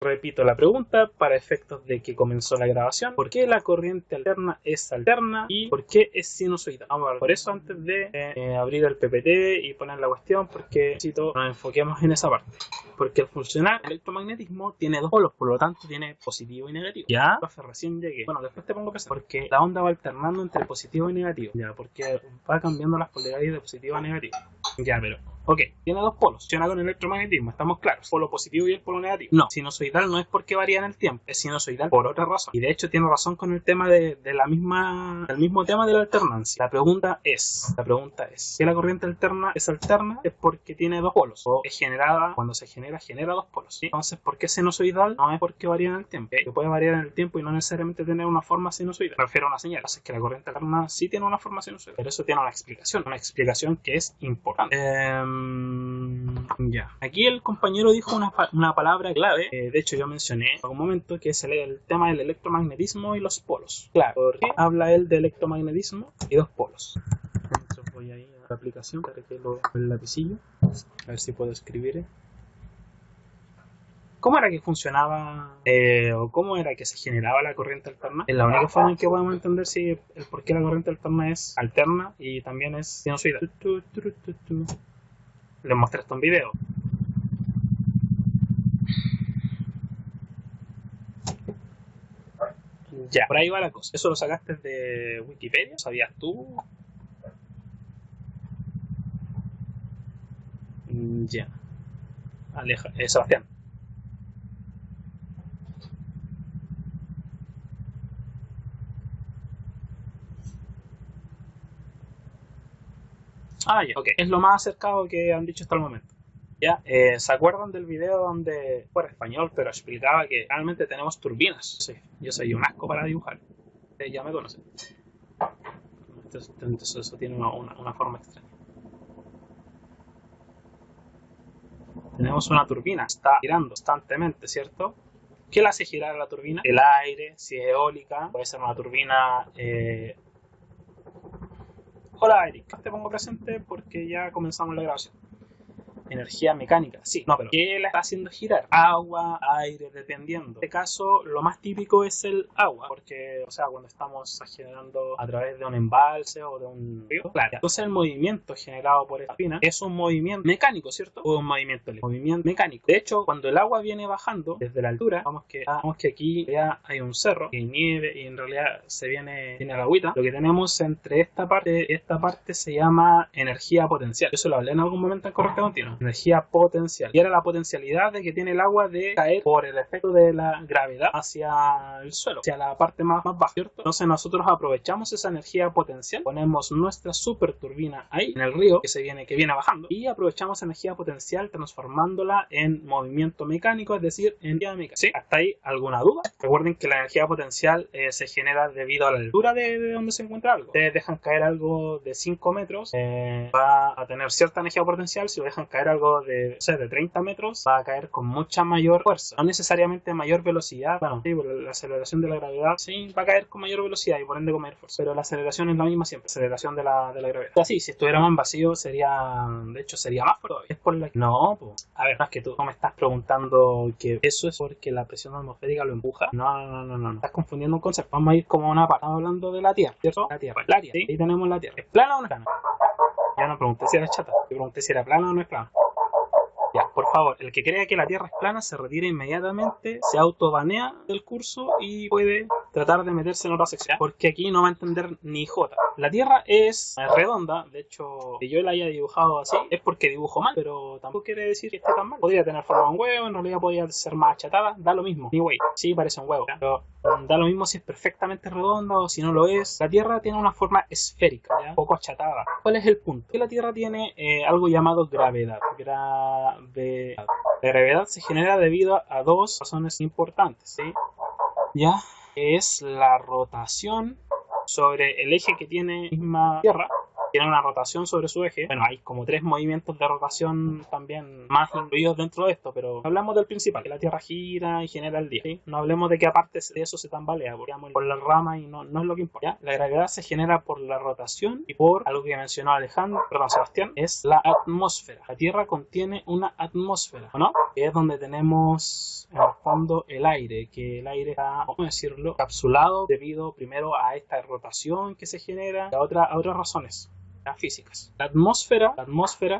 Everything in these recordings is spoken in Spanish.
Repito la pregunta para efectos de que comenzó la grabación. ¿Por qué la corriente alterna es alterna y por qué es sinusoidal? Vamos a ver. Por eso antes de abrir el PPT y poner la cuestión, porque necesito que nos enfoquemos en esa parte. Porque al funcionar el electromagnetismo tiene dos polos, por lo tanto tiene positivo y negativo. Ya, recién llegué. Bueno, después te pongo presente, porque la onda va alternando entre positivo y negativo. Ya, porque va cambiando las polaridades de positivo a negativo. Ya, pero ok, tiene dos polos. Funciona con el electromagnetismo, estamos claros. Polo positivo y el polo negativo. No, sinusoidal no es porque varía en el tiempo, es sinusoidal por otra razón. Y de hecho tiene razón con el tema del mismo tema de la alternancia. La pregunta es, ¿que la corriente alterna es porque tiene dos polos? O es generada, cuando se genera dos polos. ¿Sí? Entonces, ¿por qué sinusoidal? No es porque varía en el tiempo. Que puede variar en el tiempo y no necesariamente tener una forma sinusoidal. Me refiero a una señal. Así que la corriente alterna sí tiene una forma sinusoidal. Pero eso tiene una explicación que es importante. Ya. Aquí el compañero dijo una palabra clave, de hecho yo mencioné en algún momento, que es el tema del electromagnetismo y los polos. Claro, porque habla él de electromagnetismo y dos polos. Entonces voy ahí a la aplicación para que el lapicillo, a ver si puedo escribir. ¿Cómo era que funcionaba o cómo era que se generaba la corriente alterna? Es la única forma en que podemos entender si el por qué la corriente alterna es alterna y también es sinusoidal. Les mostré esto en video. Ya, por ahí va la cosa. ¿Eso lo sacaste de Wikipedia? ¿Sabías tú? Ya. Sebastián. Ya, ok. Es lo más acercado que han dicho hasta el momento. Ya, ¿se acuerdan del video donde fue español, pero explicaba que realmente tenemos turbinas? Sí, yo soy un asco para dibujar. Ya me conocen. Entonces eso tiene una forma extraña. Tenemos una turbina, está girando constantemente, ¿cierto? ¿Qué la hace girar a la turbina? El aire, si es eólica, puede ser una turbina... Hola Eric, te pongo presente porque ya comenzamos la grabación. Energía mecánica, sí, no, pero ¿qué la está haciendo girar? Agua, aire, dependiendo. En este caso, lo más típico es el agua, porque, o sea, cuando estamos generando a través de un embalse o de un río, claro. Entonces el movimiento generado por esta turbina es un movimiento mecánico, ¿cierto? O un movimiento eléctrico. Movimiento mecánico. De hecho, cuando el agua viene bajando desde la altura, vamos que aquí ya hay un cerro, hay nieve y en realidad viene la agüita. Lo que tenemos entre esta parte y esta parte se llama energía potencial. Eso lo hablé en algún momento en corriente continua. Energía potencial. Y era la potencialidad de que tiene el agua de caer por el efecto de la gravedad hacia el suelo, hacia la parte más baja, ¿cierto? Entonces nosotros aprovechamos esa energía potencial, ponemos nuestra super turbina ahí en el río que viene bajando y aprovechamos energía potencial transformándola en movimiento mecánico, es decir, en energía mecánica. ¿Sí? ¿Hasta ahí alguna duda? Recuerden que la energía potencial se genera debido a la altura de donde se encuentra algo. Ustedes dejan caer algo de 5 metros, va a tener cierta energía potencial. Si lo dejan caer algo de 30 metros, va a caer con mucha mayor fuerza, no necesariamente mayor velocidad. Bueno, sí, por la aceleración de la gravedad, sí, va a caer con mayor velocidad y por ende con mayor fuerza, pero la aceleración es la misma siempre, aceleración de la gravedad. Así, si estuviéramos en vacío sería más fuerte. Es por la... No, pues, a ver, más que tú no me estás preguntando que eso es porque la presión atmosférica lo empuja. No. Estás confundiendo un concepto. Vamos a ir como una parte. Estamos hablando de la Tierra, ¿cierto? La Tierra, ¿sí? Ahí tenemos la Tierra. ¿Es plana o no es plana? Ya no pregunté si era chata, yo pregunté si era plana o no es plana. Ya, por favor, el que crea que la Tierra es plana se retira inmediatamente, se autobanea del curso y puede tratar de meterse en otra sección, porque aquí no va a entender ni jota. La Tierra es redonda, de hecho, que yo la haya dibujado así es porque dibujo mal, pero tampoco quiere decir que esté tan mal. Podría tener forma de un huevo, en realidad podría ser más achatada, da lo mismo. Anyway, sí, parece un huevo, pero da lo mismo si es perfectamente redonda o si no lo es. La Tierra tiene una forma esférica, ¿ya? Un poco achatada. ¿Cuál es el punto? Que la Tierra tiene algo llamado gravedad. La gravedad se genera debido a dos razones importantes, ¿sí? Ya, es la rotación sobre el eje que tiene la misma Tierra tiene una rotación sobre su eje. Bueno, hay como 3 movimientos de rotación también más incluidos dentro de esto, pero hablamos del principal, que la Tierra gira y genera el día, ¿sí? No hablemos de que aparte de eso se tambalea, porque vamos por la rama y no es lo que importa, ¿ya? La gravedad se genera por la rotación y por algo que mencionó Sebastián, es la atmósfera. La Tierra contiene una atmósfera, ¿no? Que es donde tenemos en el fondo el aire, que el aire está, ¿cómo decirlo?, capsulado debido primero a esta rotación que se genera y a otras razones físicas. La atmósfera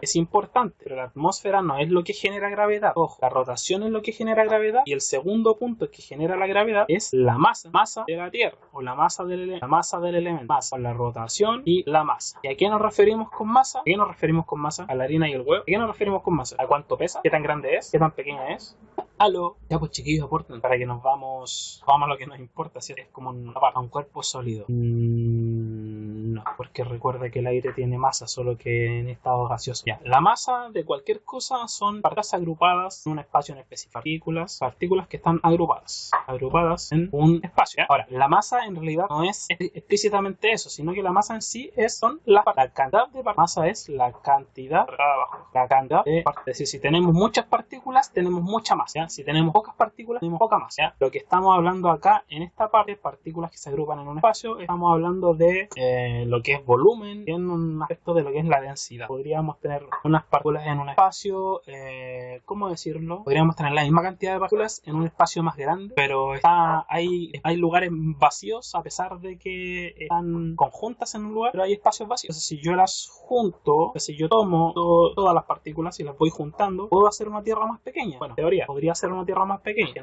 es importante, pero la atmósfera no es lo que genera gravedad. Ojo, la rotación es lo que genera gravedad y el segundo punto que genera la gravedad es la masa de la Tierra o la masa del elemento, masa, la rotación y la masa. ¿Y a qué nos referimos con masa? ¿A qué nos referimos con masa? ¿A la harina y el huevo? ¿A qué nos referimos con masa? ¿A cuánto pesa? ¿Qué tan grande es? ¿Qué tan pequeña es? Aló, ya pues chiquillos, aporten para que nos vamos a lo que nos importa, si es como un cuerpo sólido. No, porque recuerda que el aire tiene masa, solo que en estado gaseoso. Ya, la masa de cualquier cosa son partículas agrupadas en un espacio en específico. Partículas que están agrupadas en un espacio, ¿ya? Ahora, la masa en realidad no es explícitamente eso, sino que la masa en sí son la cantidad de partículas. Masa es la cantidad de partículas. Es decir, si tenemos muchas partículas, tenemos mucha masa, ¿ya? Si tenemos pocas partículas, tenemos poca masa, ¿ya? Lo que estamos hablando acá en esta parte, partículas que se agrupan en un espacio, estamos hablando de lo que es volumen, en un aspecto de lo que es la densidad. Podríamos tener unas partículas en un espacio, ¿cómo decirlo? Podríamos tener la misma cantidad de partículas en un espacio más grande, pero hay lugares vacíos a pesar de que están conjuntas en un lugar, pero hay espacios vacíos. Entonces, si yo las junto, si yo tomo todas las partículas y las voy juntando, puedo hacer una Tierra más pequeña. Bueno, en teoría, podría ser una Tierra más pequeña, que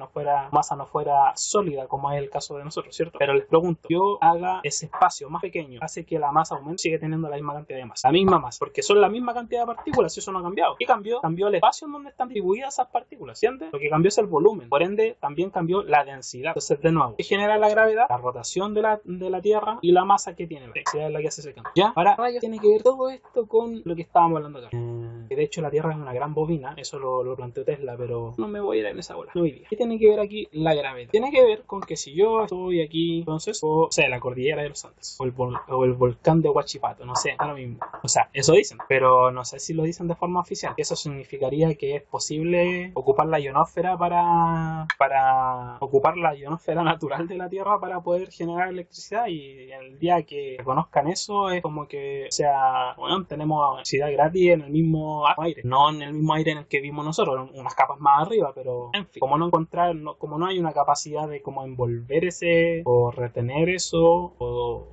masa no fuera sólida, como es el caso de nosotros, ¿cierto? Pero les pregunto, yo haga ese espacio más pequeño, hace que la masa aumente, sigue teniendo la misma cantidad de masa, la misma masa, porque son la misma cantidad de partículas y eso no ha cambiado. ¿Qué cambió? Cambió el espacio en donde están distribuidas esas partículas, ¿entiendes? Lo que cambió es el volumen, por ende también cambió la densidad. Entonces, de nuevo, ¿qué genera la gravedad? La rotación de la Tierra y la masa que tiene, la densidad es la que hace ese cambio. ¿Ya? Ahora, tiene que ver todo esto con lo que estábamos hablando acá. Que de hecho la Tierra es una gran bobina, eso lo planteó Tesla, pero no me voy a ir en esa bola, no hoy día. ¿Qué tiene que ver aquí la gravedad? Tiene que ver con que si yo estoy aquí, entonces, o sea, la cordillera de los Andes, o el volcán de Huachipato, no sé, ahora mismo. O sea, eso dicen, pero no sé si lo dicen de forma oficial. Eso significaría que es posible ocupar la ionosfera para ocupar la ionosfera natural de la Tierra para poder generar electricidad, y el día que conozcan eso es como que, o sea, bueno, tenemos electricidad gratis en el mismo aire, no en el mismo aire en el que vivimos nosotros, unas capas más arriba, pero en fin, como no hay una capacidad de como envolver ese o retener eso o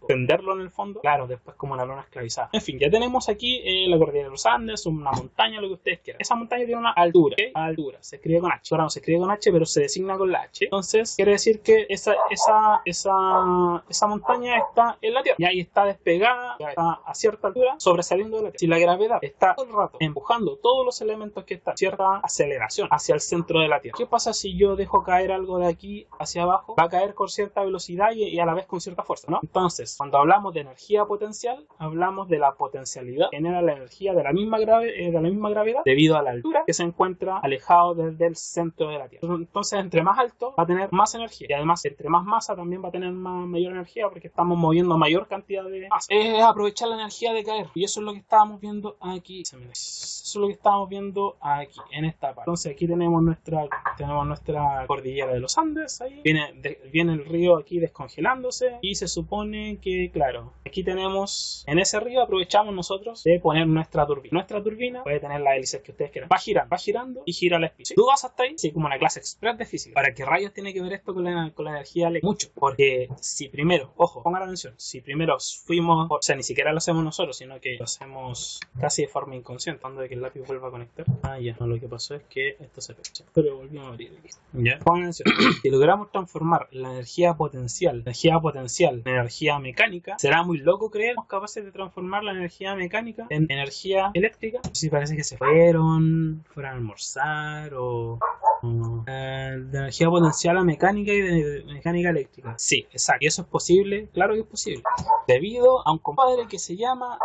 tenderlo en el fondo, claro, después como una lona esclavizada. En fin, ya tenemos aquí la cordillera de los Andes, una montaña, lo que ustedes quieran. Esa montaña tiene una altura, ¿okay? Altura, se escribe con H. Ahora no se escribe con H, pero se designa con la H. Entonces, quiere decir que esa montaña está en la Tierra, y ahí está despegada, ya está a cierta altura, sobresaliendo de la Tierra. Si la gravedad está todo el rato empujando todos los elementos que están a cierta aceleración hacia el centro de la Tierra, ¿qué pasa si yo dejo caer algo de aquí hacia abajo? Va a caer con cierta velocidad y a la vez con cierta fuerza, ¿no? Entonces, cuando hablamos de energía potencial, hablamos de la potencialidad que genera la energía de la misma gravedad debido a la altura que se encuentra alejado desde el centro de la Tierra. Entonces, entre más alto va a tener más energía, y además entre más masa también va a tener mayor energía, porque estamos moviendo mayor cantidad de masa. Es aprovechar la energía de caer, y eso es lo que estábamos viendo aquí. Eso es lo que estábamos viendo aquí en esta parte. Entonces, aquí tenemos nuestra cordillera de los Andes. Ahí viene el río aquí descongelándose, y se supone que, claro, aquí tenemos, en ese río aprovechamos nosotros de poner nuestra turbina. Nuestra turbina puede tener las hélices que ustedes quieran. Va girando y gira la especie. ¿Sí? ¿Tú vas hasta ahí? Sí, como una clase express de física. ¿Para qué rayos tiene que ver esto con la energía eléctrica? Mucho. Porque si primero, ojo, pongan atención, si primero fuimos, o sea, ni siquiera lo hacemos nosotros, sino que lo hacemos casi de forma inconsciente, cuando de que el lápiz vuelva a conectar. Ya, no, lo que pasó es que esto se pegó. Pero volvimos a abrir aquí. Ya, pongan atención. Si logramos transformar la energía potencial en energía mecánica, será muy loco creer que somos capaces de transformar la energía mecánica en energía eléctrica. Si parece que se fueron a almorzar de energía potencial a mecánica y de mecánica eléctrica. Sí, exacto. ¿Y eso es posible? Claro que es posible. Debido a un compadre que se llama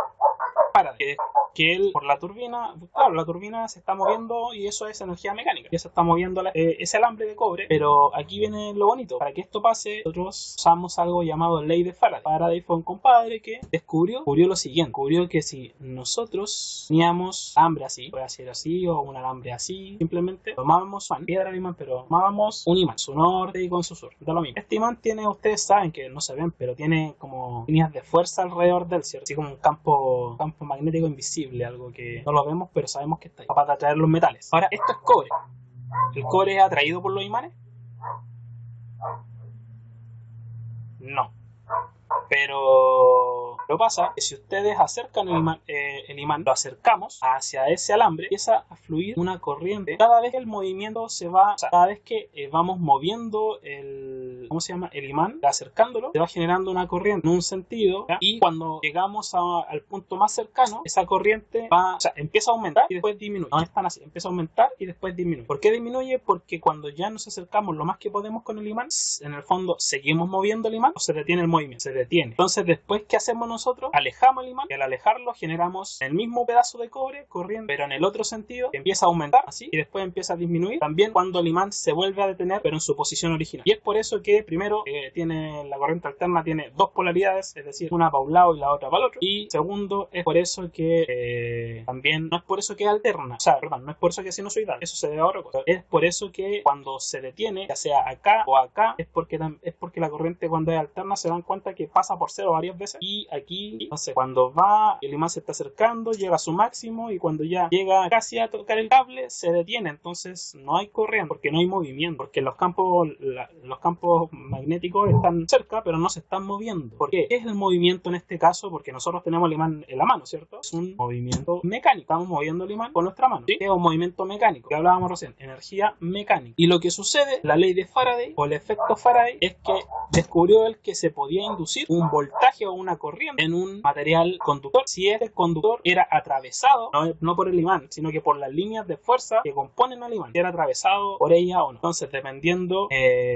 Faraday, que él, por la turbina, claro, la turbina se está moviendo y eso es energía mecánica. Ya se está moviendo ese alambre de cobre, pero aquí viene lo bonito. Para que esto pase, nosotros usamos algo llamado ley de Faraday. Faraday fue un compadre que descubrió lo siguiente. Descubrió que si nosotros teníamos alambre así, puede ser así o un alambre así, simplemente tomábamos una piedra de imán, pero tomábamos un imán, su norte y con su sur. Da lo mismo. Este imán tiene, ustedes saben que no se ven, pero tiene como líneas de fuerza alrededor del cierto, así como un campo magnético invisible, algo que no lo vemos, pero sabemos que está ahí, capaz de atraer los metales. Ahora, esto es cobre. ¿El cobre es atraído por los imanes? No. Pero lo que pasa es que si ustedes acercan el imán, lo acercamos hacia ese alambre, empieza a fluir una corriente. Cada vez que el movimiento se va, o sea, cada vez que vamos moviendo el imán, acercándolo, se va generando una corriente en un sentido, ¿ya? Y cuando llegamos al punto más cercano, esa corriente empieza a aumentar y después disminuye. No es tan así, empieza a aumentar y después disminuye. ¿Por qué disminuye? Porque cuando ya nos acercamos lo más que podemos con el imán, en el fondo seguimos moviendo el imán o se detiene el movimiento, se detiene. Entonces después, ¿qué hacemos nosotros? Alejamos el imán y al alejarlo generamos el mismo pedazo de cobre corriendo, pero en el otro sentido, que empieza a aumentar así y después empieza a disminuir también cuando el imán se vuelve a detener, pero en su posición original. Y es por eso que primero tiene la corriente alterna, tiene dos polaridades, es decir, una para un lado y la otra para el otro. Y segundo, es por eso que también no es por eso que es alterna, o sea, perdón, no es por eso que es sinusoidal, eso se debe a otra cosa. Es por eso que cuando se detiene, ya sea acá o acá, es porque la corriente cuando es alterna se dan cuenta que pasa por cero varias veces, y aquí, no sé, cuando va, el imán se está acercando, llega a su máximo, y cuando ya llega casi a tocar el cable, se detiene. Entonces no hay corriente, porque no hay movimiento, porque los campos magnéticos están cerca, pero no se están moviendo. ¿Por qué? ¿Qué es el movimiento en este caso? Porque nosotros tenemos el imán en la mano, ¿cierto? Es un movimiento mecánico, estamos moviendo el imán con nuestra mano, ¿sí? Es un movimiento mecánico, que hablábamos recién, energía mecánica. Y lo que sucede, la ley de Faraday, o el efecto Faraday, es que descubrió él que se podía inducir un voltaje o una corriente en un material conductor si este conductor era atravesado, no por el imán, sino que por las líneas de fuerza que componen al imán, si era atravesado por ella o no. Entonces, dependiendo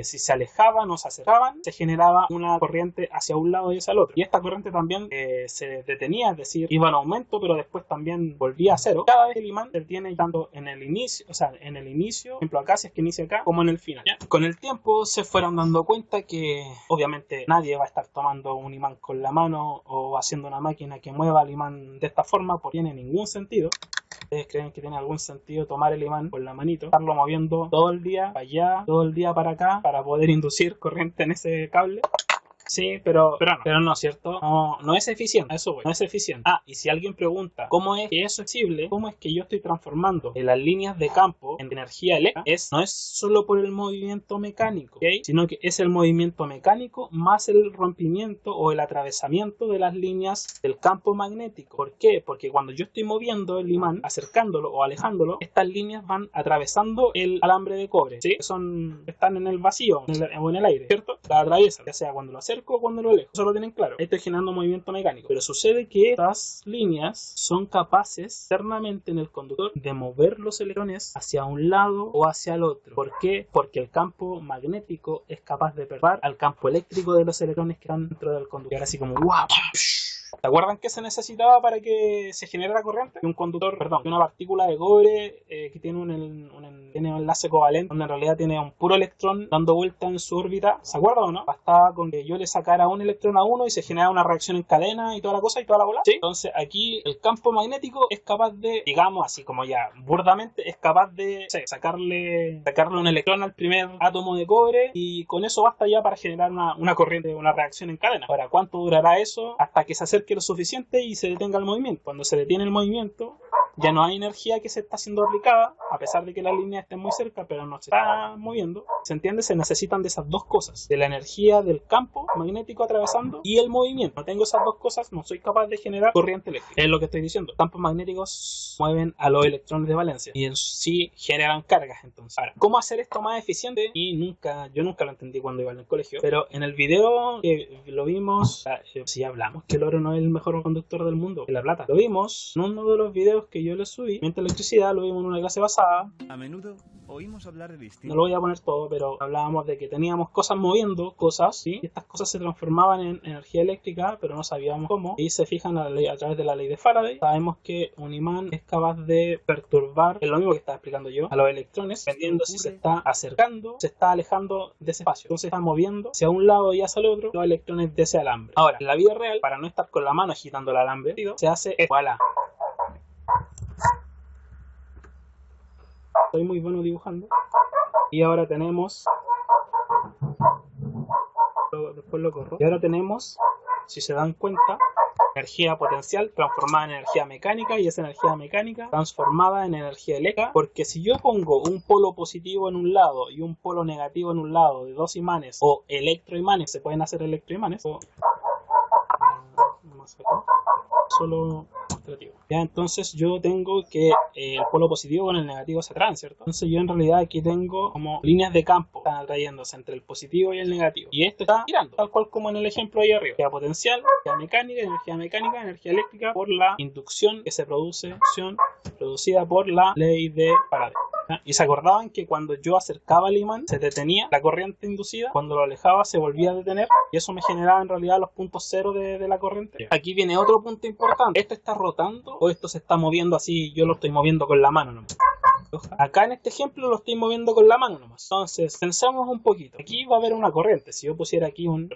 si se alejaban o se acercaban, se generaba una corriente hacia un lado y hacia el otro. Y esta corriente también se detenía, es decir, iba en aumento, pero después también volvía a cero. Cada vez el imán se detiene tanto en el inicio, por ejemplo acá, si es que inicia acá, como en el final, ¿ya? Con el tiempo se fueron dando cuenta que obviamente nadie va a estar tomando un imán con la mano o haciendo una máquina que mueva el imán de esta forma, porque no tiene ningún sentido. ¿Ustedes creen que tiene algún sentido tomar el imán con la manito, estarlo moviendo todo el día para allá, todo el día para acá, para poder inducir corriente en ese cable? Sí, pero no, ¿cierto? No es eficiente, eso voy, no es eficiente. Ah, y si alguien pregunta cómo es que eso es posible, cómo es que yo estoy transformando las líneas de campo en energía eléctrica, no es solo por el movimiento mecánico, ¿okay? Sino que es el movimiento mecánico más el rompimiento o el atravesamiento de las líneas del campo magnético. ¿Por qué? Porque cuando yo estoy moviendo el imán, acercándolo o alejándolo, estas líneas van atravesando el alambre de cobre, ¿sí? Están en el vacío o en el aire, ¿cierto? La atraviesan, ya sea cuando lo acerco o cuando lo alejo. Eso lo tienen claro. Estoy generando movimiento mecánico. Pero sucede que estas líneas son capaces internamente en el conductor de mover los electrones hacia un lado o hacia el otro. ¿Por qué? Porque el campo magnético es capaz de perforar al campo eléctrico de los electrones que están dentro del conductor. Y ahora así como ¡guau! ¿Se acuerdan qué se necesitaba para que se generara corriente? Un conductor, una partícula de cobre que tiene un enlace covalente, donde en realidad tiene un puro electrón dando vuelta en su órbita. ¿Se acuerdan o no? Bastaba con que yo le sacara un electrón a uno y se generaba una reacción en cadena y toda la cosa y toda la bola. ¿Sí? Entonces aquí el campo magnético es capaz de, digamos así como ya burdamente, es capaz de sacarle un electrón al primer átomo de cobre, y con eso basta ya para generar una corriente, una reacción en cadena. Ahora, ¿cuánto durará eso? Hasta que se acerque lo suficiente y se detenga el movimiento. Cuando se detiene el movimiento, ya no hay energía que se está siendo aplicada, a pesar de que la línea esté muy cerca, pero no se está moviendo. ¿Se entiende? Se necesitan de esas dos cosas, de la energía del campo magnético atravesando y el movimiento. No tengo esas dos cosas, no soy capaz de generar corriente eléctrica. Es lo que estoy diciendo. Los campos magnéticos mueven a los electrones de valencia y en sí generan cargas. Entonces, ahora, ¿cómo hacer esto más eficiente? Yo nunca lo entendí cuando iba en el colegio, pero en el video que lo vimos, si hablamos que el oro no es el mejor conductor del mundo, que la plata. Lo vimos en uno de los videos que yo les subí, la electricidad, lo vimos en una clase pasada. A menudo oímos hablar de distintos. No lo voy a poner todo, pero hablábamos de que teníamos cosas moviendo cosas, ¿sí? Y estas cosas se transformaban en energía eléctrica, pero no sabíamos cómo. Y se fijan a través de la ley de Faraday, sabemos que un imán es capaz de perturbar, es lo mismo que estaba explicando yo, a los electrones, dependiendo si se está acercando, se está alejando de ese espacio. Entonces está moviendo hacia un lado y hacia el otro los electrones de ese alambre. Ahora, en la vida real, para no estar con la mano agitando el alambre, se hace esto. Voilà. Soy muy bueno dibujando. Y ahora tenemos, después lo corro, y ahora tenemos, si se dan cuenta, energía potencial transformada en energía mecánica, y esa energía mecánica transformada en energía eléctrica, porque si yo pongo un polo positivo en un lado y un polo negativo en un lado de dos imanes o electroimanes, se pueden hacer electroimanes, o solo demostrativo. Ya, entonces yo tengo que el polo positivo con el negativo se atraen, ¿cierto? Entonces yo en realidad aquí tengo como líneas de campo que están atrayéndose entre el positivo y el negativo. Y esto está girando, tal cual como en el ejemplo ahí arriba. Energía potencial, energía mecánica, energía eléctrica por la inducción que se produce, producida por la ley de Faraday. Y se acordaban que cuando yo acercaba el imán se detenía la corriente inducida, cuando lo alejaba se volvía a detener, y eso me generaba en realidad los puntos cero de la corriente. Aquí viene otro punto importante: ¿esto está rotando o esto se está moviendo así? Yo lo estoy moviendo con la mano nomás. Acá en este ejemplo lo estoy moviendo con la mano nomás. Entonces pensamos un poquito, aquí va a haber una corriente. Si yo pusiera aquí un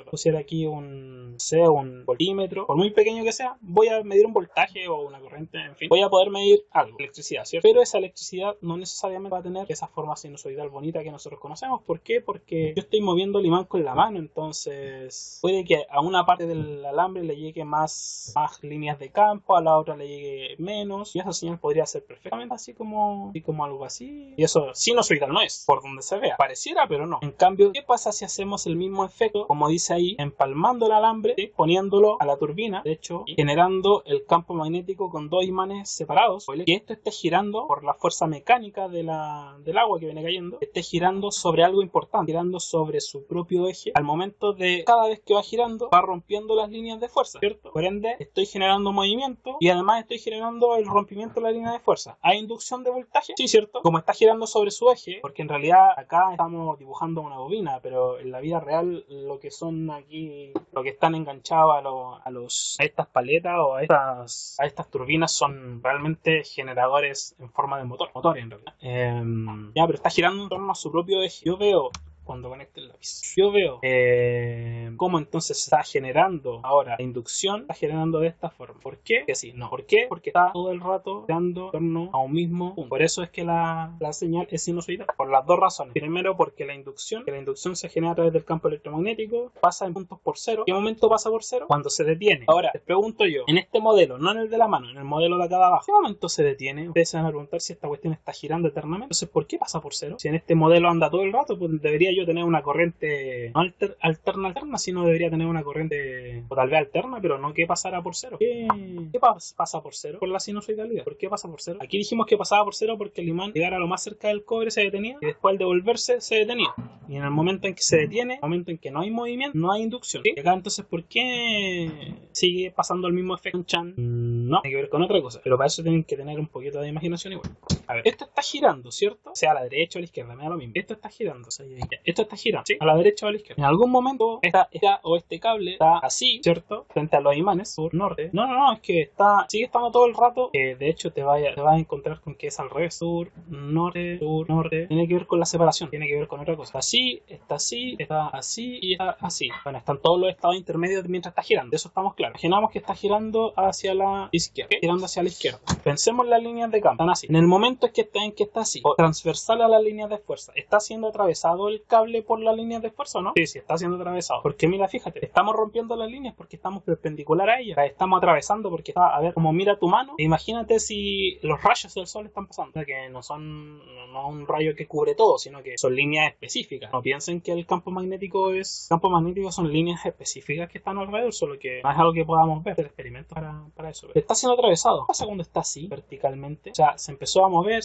voltímetro, por muy pequeño que sea, voy a medir un voltaje o una corriente, en fin, voy a poder medir algo, electricidad, ¿cierto? Pero esa electricidad no necesariamente va a tener esa forma sinusoidal bonita que nosotros conocemos. ¿Por qué? Porque yo estoy moviendo el imán con la mano, entonces puede que a una parte del alambre le llegue más líneas de campo, a la otra le llegue menos, y esa señal podría ser perfectamente así como algo así. Y eso sinusoidal no es, por donde se vea. Pareciera, pero no. En cambio, ¿qué pasa si hacemos el mismo efecto, como dice ahí, empalmando el alambre, ¿sí?, poniéndolo a la turbina, de hecho, y generando el campo magnético con dos imanes separados, que esto esté girando por la fuerza mecánica del agua que viene cayendo, esté girando sobre algo importante, girando sobre su propio eje? Al momento de cada vez que va girando, va rompiendo las líneas de fuerza, ¿cierto? Por ende, estoy generando movimiento y además estoy generando el rompimiento de la línea de fuerza. ¿Hay inducción de voltaje? Sí, ¿cierto? Como está girando sobre su eje, porque en realidad acá estamos dibujando una bobina, pero en la vida real lo que son aquí, lo que están enganchados a estas paletas o a estas turbinas son realmente generadores en forma de motores en realidad. Pero está girando en torno a su propio eje. Yo veo, cuando conecte el lápiz, yo veo cómo entonces se está generando ahora la inducción, está generando de esta forma. ¿Por qué? Que sí, no. ¿Por qué? Porque está todo el rato girando en torno a un mismo punto. Por eso es que la señal es sinusoidal, por las dos razones. Primero, porque la inducción se genera a través del campo electromagnético, pasa en puntos por cero. ¿En qué momento pasa por cero? Cuando se detiene. Ahora, les pregunto yo, en este modelo, no en el de la mano, en el modelo de acá de abajo, ¿en qué momento se detiene? Ustedes se van a preguntar si esta cuestión está girando eternamente. Entonces, ¿por qué pasa por cero? Si en este modelo anda todo el rato, pues debería yo tener una corriente no alterna, sino debería tener una corriente, o tal vez alterna, pero no que pasara por cero. ¿Qué pasa por cero? Por la sinusoidalidad. ¿Por qué pasa por cero? Aquí dijimos que pasaba por cero porque el imán llegara a lo más cerca del cobre se detenía, y después al devolverse se detenía. Y en el momento en que se detiene, en el momento en que no hay movimiento, no hay inducción. ¿Sí? Y acá entonces, ¿por qué sigue pasando el mismo efecto Chan? No, tiene que ver con otra cosa, pero para eso tienen que tener un poquito de imaginación igual. A ver, esto está girando, ¿cierto? O sea, a la derecha o a la izquierda, me da lo mismo. Esto está girando, o sea, esto está girando, ¿sí? A la derecha o a la izquierda. En algún momento este cable está así, ¿cierto? Frente a los imanes, sur, norte. No, es que sigue estando todo el rato. De hecho, te vas a encontrar con que es al revés. Sur, norte. Tiene que ver con la separación, tiene que ver con otra cosa. Así, está así y está así. Bueno, están todos los estados intermedios mientras está girando. De eso estamos claros. Imaginamos que está girando hacia la izquierda. Girando hacia la izquierda. Pensemos en las líneas de campo. Están así. En el momento en que está así, o transversal a las líneas de fuerza, ¿está siendo atravesado el cable por las líneas de fuerza o no? Sí, está siendo atravesado. Porque mira, fíjate, estamos rompiendo las líneas porque estamos perpendicular a ellas. Estamos atravesando porque está, a ver, como mira tu mano, imagínate si los rayos del sol están pasando. O sea, que no son un rayo que cubre todo, sino que son líneas específicas. No piensen que el campo magnético son líneas específicas que están alrededor, solo que no es algo que podamos ver. El experimento para eso. Está siendo atravesado. ¿Qué pasa cuando está así, verticalmente? O sea, se empezó a mover,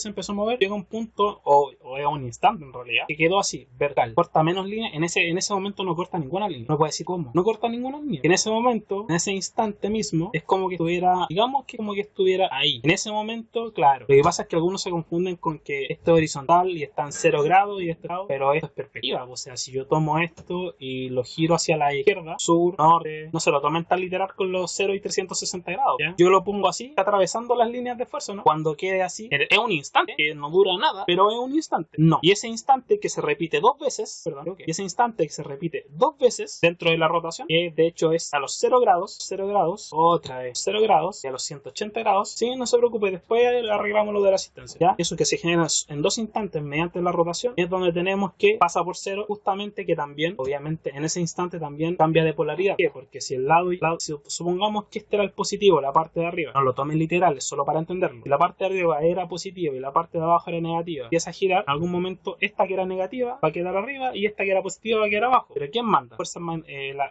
llega a un punto, o es un instante en realidad, que quedó así, vertical. radical, corta menos líneas, en ese momento no corta ninguna línea. No puede decir cómo, no corta ninguna línea. En ese momento, en ese instante mismo, es como que estuviera, digamos que como que estuviera ahí. En ese momento, claro. Lo que pasa es que algunos se confunden con que esto es horizontal y está en 0 grados y este grado, pero esto es perspectiva. O sea, si yo tomo esto y lo giro hacia la izquierda, sur, norte, no se lo tomen tan literal con los 0 y 360 grados, ¿ya? Yo lo pongo así, atravesando las líneas de fuerza, ¿no? Cuando quede así, es un instante, que no dura nada, pero es un instante. No. Y ese instante que se repite dos veces, perdón, y ese instante que se repite dos veces dentro de la rotación, que de hecho es a los 0 grados, otra vez 0 grados, y a los 180 grados, sí, no se preocupe, después arreglamos lo de la asistencia, ¿ya? Eso que se genera en dos instantes mediante la rotación, es donde tenemos que pasa por 0, justamente, que también, obviamente, en ese instante también cambia de polaridad. ¿Por qué? Porque si el lado, si supongamos que este era el positivo, la parte de arriba, no lo tomen literal, es solo para entenderlo, si la parte de arriba era positiva y la parte de abajo era negativa, empieza a girar, en algún momento esta que era negativa va a quedar arriba y esta que era positiva va a quedar abajo. ¿Pero quién manda?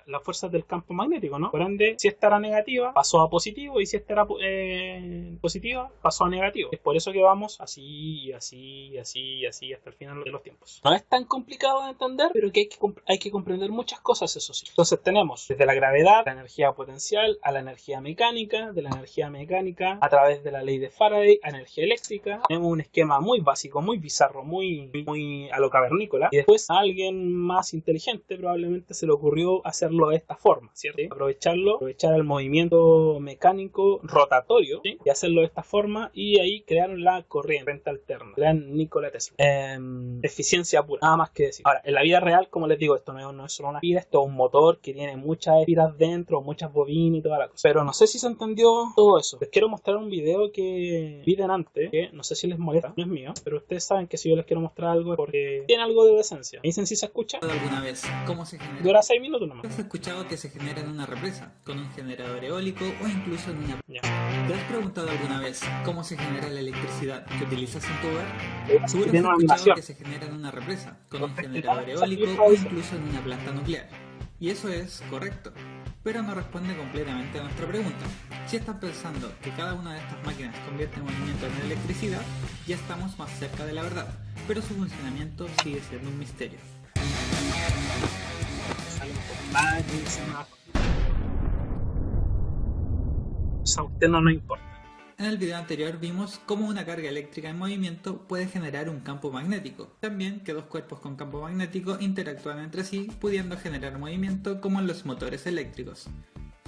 Las fuerzas del campo magnético, ¿no? Por ende, si esta era negativa, pasó a positivo, y si esta era positiva, pasó a negativo. Es por eso que vamos así, así, así, así, hasta el final de los tiempos. No es tan complicado de entender, pero que hay que comprender muchas cosas, eso sí. Entonces tenemos desde la gravedad, la energía potencial, a la energía mecánica, de la energía mecánica a través de la ley de Faraday, a energía eléctrica. Tenemos un esquema muy básico, muy bizarro, muy a lo cavernícola, y después a alguien más inteligente probablemente se le ocurrió hacerlo de esta forma, ¿cierto? ¿Sí? Aprovechar el movimiento mecánico rotatorio, ¿sí? Y hacerlo de esta forma, y ahí crearon la corriente alterna, crean Nikola Tesla. Eficiencia pura, nada más que decir. Ahora, en la vida real, como les digo, esto no es solo una espiral, esto es un motor que tiene muchas espiras dentro, muchas bobinas y toda la cosa. Pero no sé si se entendió todo eso. Les quiero mostrar un video que vi antes, que no sé si les molesta, no es mío, pero ustedes saben que si yo les quiero mostrar algo es porque tiene algo de decencia. ¿Me dicen si se escucha? ¿Alguna vez cómo se genera? Dura 6 minutos nomás. ¿Has escuchado que se genera en una represa, con un generador eólico o incluso en una... Ya. ¿Te has preguntado alguna vez cómo se genera la electricidad que utilizas en tu hogar? Seguro que has escuchado que se genera en una represa, con un generador eólico o incluso en una planta nuclear. Y eso es correcto, pero no responde completamente a nuestra pregunta. Si están pensando que cada una de estas máquinas convierte el movimiento en electricidad, ya estamos más cerca de la verdad, pero su funcionamiento sigue siendo un misterio. Eso a usted no nos importa. En el video anterior vimos cómo una carga eléctrica en movimiento puede generar un campo magnético. También que dos cuerpos con campo magnético interactúan entre sí, pudiendo generar movimiento como en los motores eléctricos.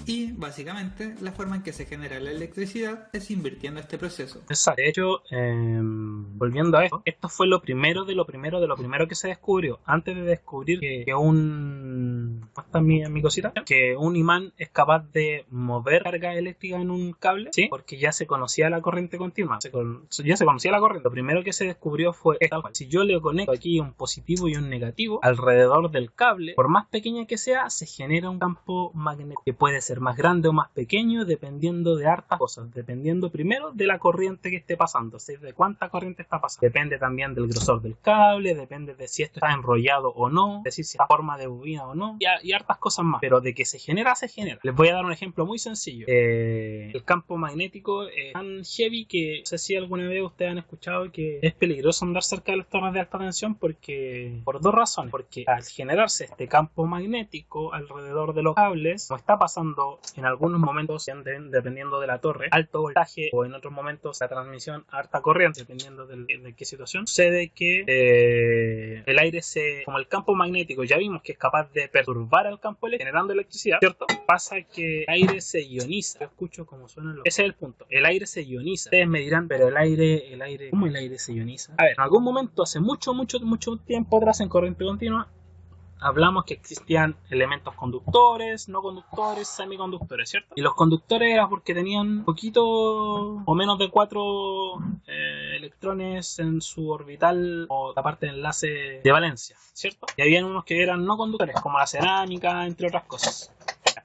Y, básicamente, la forma en que se genera la electricidad es invirtiendo este proceso. Exacto. De hecho, volviendo a esto fue lo primero que se descubrió. Antes de descubrir que un... ¿Cómo está mi cosita? Que un imán es capaz de mover carga eléctrica en un cable, ¿sí? Porque ya se conocía la corriente continua. Ya se conocía la corriente. Lo primero que se descubrió fue tal cual. Si yo le conecto aquí un positivo y un negativo alrededor del cable, por más pequeña que sea, se genera un campo magnético que puede ser más grande o más pequeño dependiendo de hartas cosas, dependiendo primero de la corriente que esté pasando, ¿sí? De cuánta corriente está pasando, depende también del grosor del cable, depende de si esto está enrollado o no, es decir, si está forma de bobina o no, y hartas cosas más, pero de que se genera, se genera. Les voy a dar un ejemplo muy sencillo. El campo magnético es tan heavy que no sé si alguna vez ustedes han escuchado que es peligroso andar cerca de las torres de alta tensión por dos razones, porque al generarse este campo magnético alrededor de los cables, como está pasando en algunos momentos, dependiendo de la torre, alto voltaje, o en otros momentos la transmisión alta corriente, dependiendo de qué situación, sucede que el aire como el campo magnético ya vimos que es capaz de perturbar al campo eléctrico generando electricidad, ¿cierto? Pasa que el aire se ioniza. Yo escucho cómo suenan ese es el punto. El aire se ioniza. Ustedes me dirán, pero el aire, ¿cómo el aire se ioniza? A ver, en algún momento, hace mucho tiempo atrás, en corriente continua, hablamos que existían elementos conductores, no conductores, semiconductores, ¿cierto? Y los conductores era porque tenían un poquito o menos de 4 electrones en su orbital o la parte de enlace de valencia, ¿cierto? Y habían unos que eran no conductores, como la cerámica, entre otras cosas.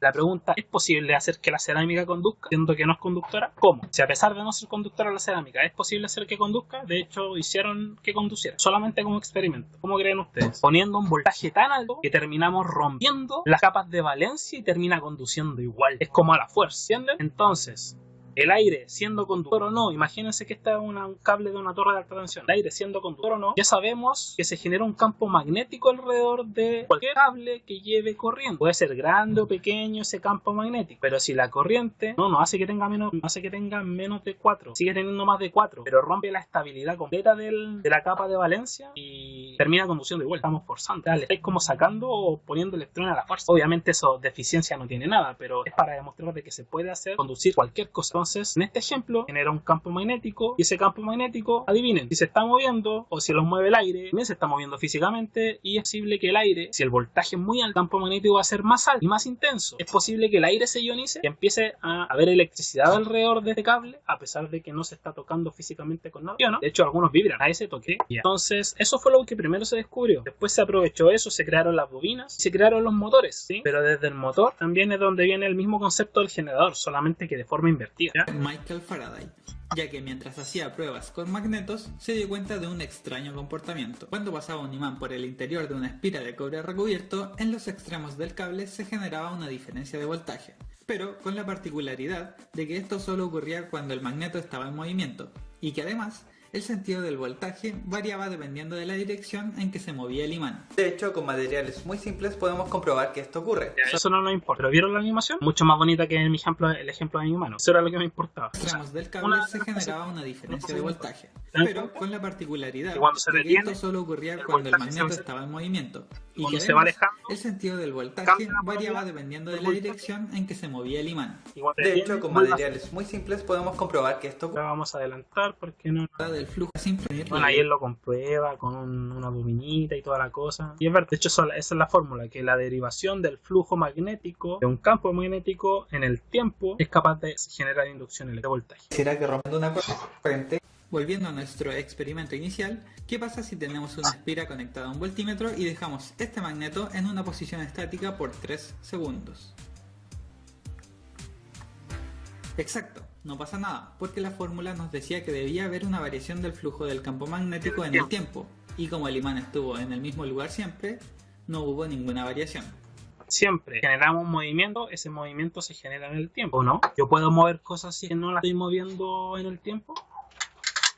La pregunta, ¿es posible hacer que la cerámica conduzca, siendo que no es conductora? ¿Cómo? Si a pesar de no ser conductora la cerámica, ¿es posible hacer que conduzca? De hecho, hicieron que conduciera, solamente como experimento. ¿Cómo creen ustedes? Poniendo un voltaje tan alto que terminamos rompiendo las capas de valencia y termina conduciendo igual. Es como a la fuerza, ¿entienden? Entonces, El aire, siendo conductor o no, imagínense que este es un cable de una torre de alta tensión. El aire, siendo conductor o no, ya sabemos que se genera un campo magnético alrededor de cualquier cable que lleve corriente. Puede ser grande o pequeño ese campo magnético, pero si la corriente no hace que tenga menos de 4, sigue teniendo más de 4, pero rompe la estabilidad completa de la capa de valencia y termina conduciendo igual. Estamos forzando. Le estáis como sacando o poniendo electrones a la fuerza. Obviamente eso de eficiencia no tiene nada, pero es para demostrar de que se puede hacer conducir cualquier cosa. Entonces, en este ejemplo, genera un campo magnético y ese campo magnético, adivinen, si se está moviendo o si lo mueve el aire, también se está moviendo físicamente y es posible que el aire, si el voltaje es muy alto, el campo magnético va a ser más alto y más intenso. Es posible que el aire se ionice y empiece a haber electricidad alrededor de este cable, a pesar de que no se está tocando físicamente con nada, ¿no? De hecho, algunos vibran, a ese toque. Entonces, eso fue lo que primero se descubrió. Después se aprovechó eso, se crearon las bobinas, se crearon los motores, ¿sí? Pero desde el motor también es donde viene el mismo concepto del generador, solamente que de forma invertida, ¿ya? Michael Faraday, ya que mientras hacía pruebas con magnetos se dio cuenta de un extraño comportamiento. Cuando pasaba un imán por el interior de una espira de cobre recubierto, en los extremos del cable se generaba una diferencia de voltaje, pero con la particularidad de que esto solo ocurría cuando el magneto estaba en movimiento, y que además el sentido del voltaje variaba dependiendo de la dirección en que se movía el imán. De hecho, con materiales muy simples podemos comprobar que esto ocurre. Eso no nos importa. ¿Pero vieron la animación? Mucho más bonita que el ejemplo de mi mano. Eso era lo que me importaba. En los extremos del cable se generaba una diferencia de voltaje, pero con la particularidad de que esto solo ocurría cuando el magneto estaba en movimiento, y que se va alejando, el sentido del voltaje variaba dependiendo de la dirección en que se movía el imán. De hecho, con materiales muy simples podemos comprobar que esto ocurre. Vamos a adelantar porque no... Del flujo simple. Bueno, ahí él lo comprueba con una bombinita y toda la cosa. Y es verdad, de hecho esa es la fórmula, que la derivación del flujo magnético de un campo magnético en el tiempo es capaz de generar inducción de voltaje. ¿Será que rompiendo una corriente? Volviendo a nuestro experimento inicial, ¿qué pasa si tenemos una espira conectada a un voltímetro y dejamos este magneto en una posición estática por 3 segundos? Exacto, no pasa nada, porque la fórmula nos decía que debía haber una variación del flujo del campo magnético en el tiempo, y como el imán estuvo en el mismo lugar siempre, no hubo ninguna variación. Siempre generamos un movimiento, ese movimiento se genera en el tiempo, ¿no? Yo puedo mover cosas si no las estoy moviendo en el tiempo.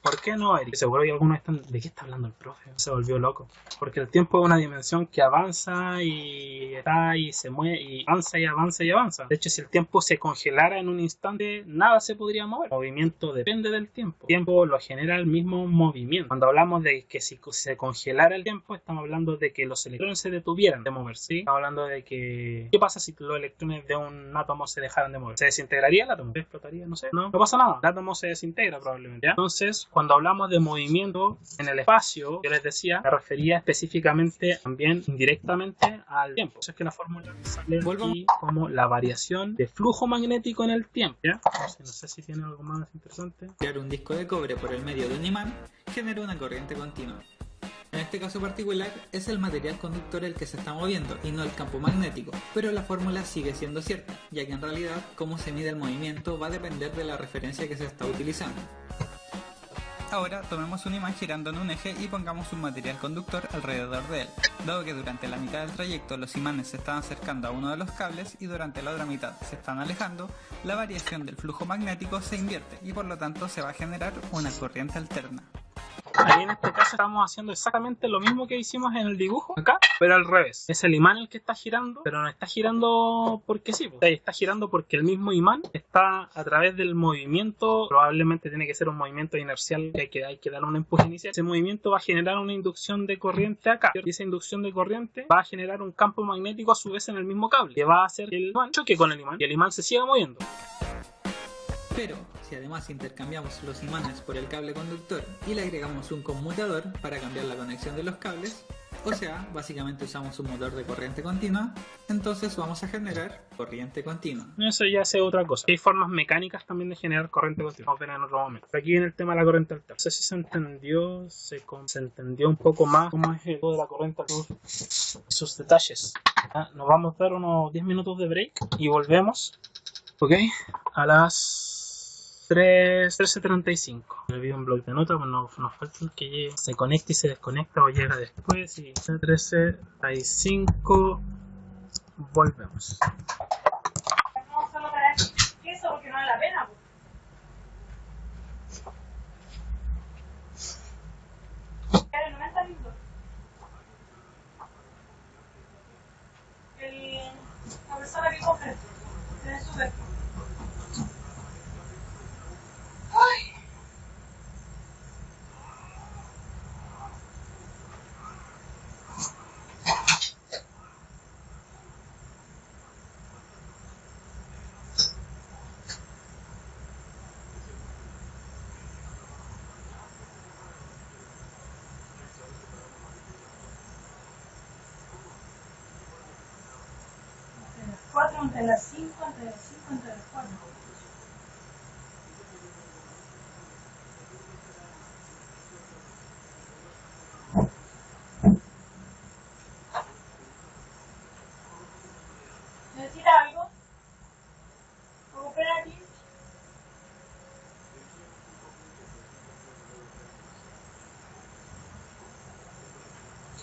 ¿Por qué no, Eric? Seguro que algunos están... ¿De qué está hablando el profe? Se volvió loco. Porque el tiempo es una dimensión que avanza y está y se mueve y avanza y avanza y avanza. De hecho, si el tiempo se congelara en un instante, nada se podría mover. El movimiento depende del tiempo. El tiempo lo genera el mismo movimiento. Cuando hablamos de que si se congelara el tiempo, estamos hablando de que los electrones se detuvieran de moverse, ¿sí? Estamos hablando de que... ¿Qué pasa si los electrones de un átomo se dejaran de mover? ¿Se desintegraría el átomo? ¿Se explotaría? No sé. No pasa nada. El átomo se desintegra probablemente, ¿ya? Entonces, cuando hablamos de movimiento en el espacio, yo les decía, me refería específicamente también indirectamente al tiempo. Eso es que la fórmula sale aquí como la variación de flujo magnético en el tiempo, ¿ya? No sé si tiene algo más interesante. Crear un disco de cobre por el medio de un imán genera una corriente continua. En este caso particular es el material conductor el que se está moviendo y no el campo magnético, pero la fórmula sigue siendo cierta, ya que en realidad cómo se mide el movimiento va a depender de la referencia que se está utilizando. Ahora tomemos un imán girando en un eje y pongamos un material conductor alrededor de él. Dado que durante la mitad del trayecto los imanes se están acercando a uno de los cables y durante la otra mitad se están alejando, la variación del flujo magnético se invierte y por lo tanto se va a generar una corriente alterna. Ahí en este caso estamos haciendo exactamente lo mismo que hicimos en el dibujo acá, pero al revés. Es el imán el que está girando, pero no está girando porque sí, está girando porque el mismo imán está a través del movimiento, probablemente tiene que ser un movimiento inercial que hay que dar un empuje inicial. Ese movimiento va a generar una inducción de corriente acá, y esa inducción de corriente va a generar un campo magnético a su vez en el mismo cable, que va a hacer que el imán choque con el imán y el imán se siga moviendo. Pero, si además intercambiamos los imanes por el cable conductor y le agregamos un conmutador para cambiar la conexión de los cables, o sea, básicamente usamos un motor de corriente continua, entonces vamos a generar corriente continua. Eso ya es otra cosa. Hay formas mecánicas también de generar corriente continua. Vamos a ver en otro momento. Pero aquí viene el tema de la corriente alterna. No sé si se entendió, se entendió un poco más cómo es el de la corriente alterna y sus detalles. Nos vamos a dar unos 10 minutos de break y volvemos. Ok, a las 13:35. Me olvidé un blog de notas, pues nos falta que llegue, se conecte y se desconecta o llega después. Y 13:35 volvemos. Vamos solo a traer queso porque no vale la pena. está lindo. La persona que compre, tiene súper. ¡Ay! Entre las 5, entre las 5, entre las 4. ¿Necesita algo? ¿Puedo comprar aquí?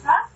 ¿Ah?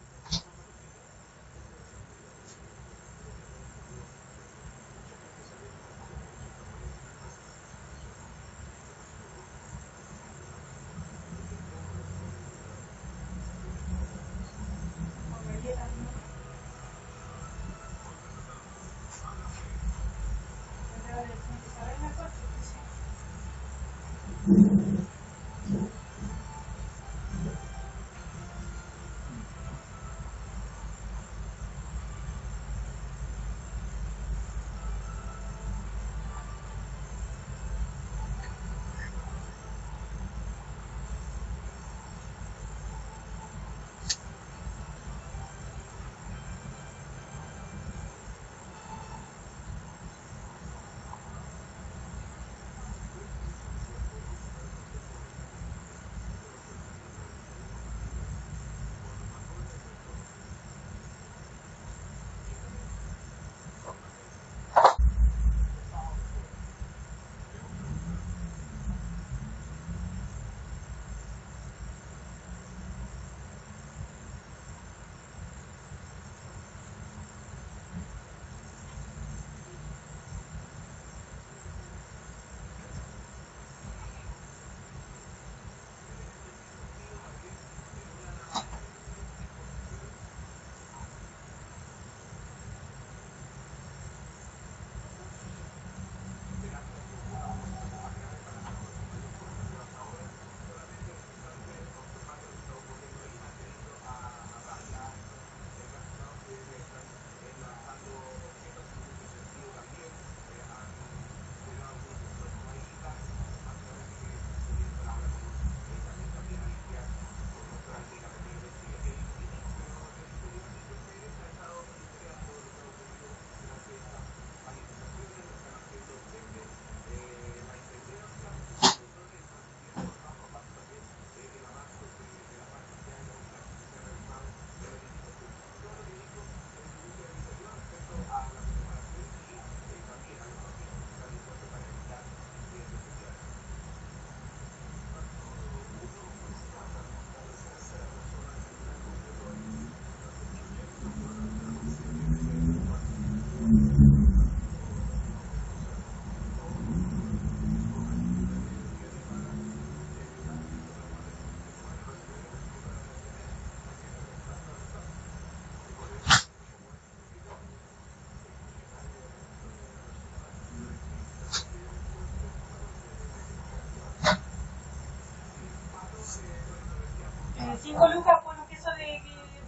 ¿5 lucas por un queso de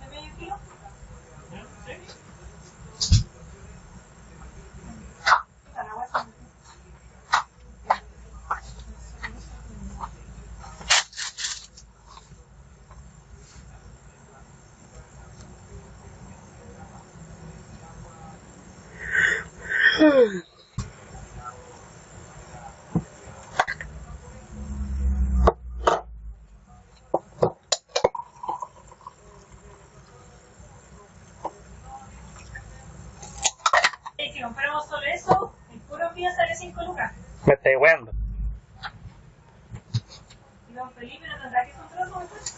medio kilo? Si compramos solo eso, el puro envío sale 5 lucas. Me estáis weando. ¿Y don Felipe no tendrá que comprar algo después?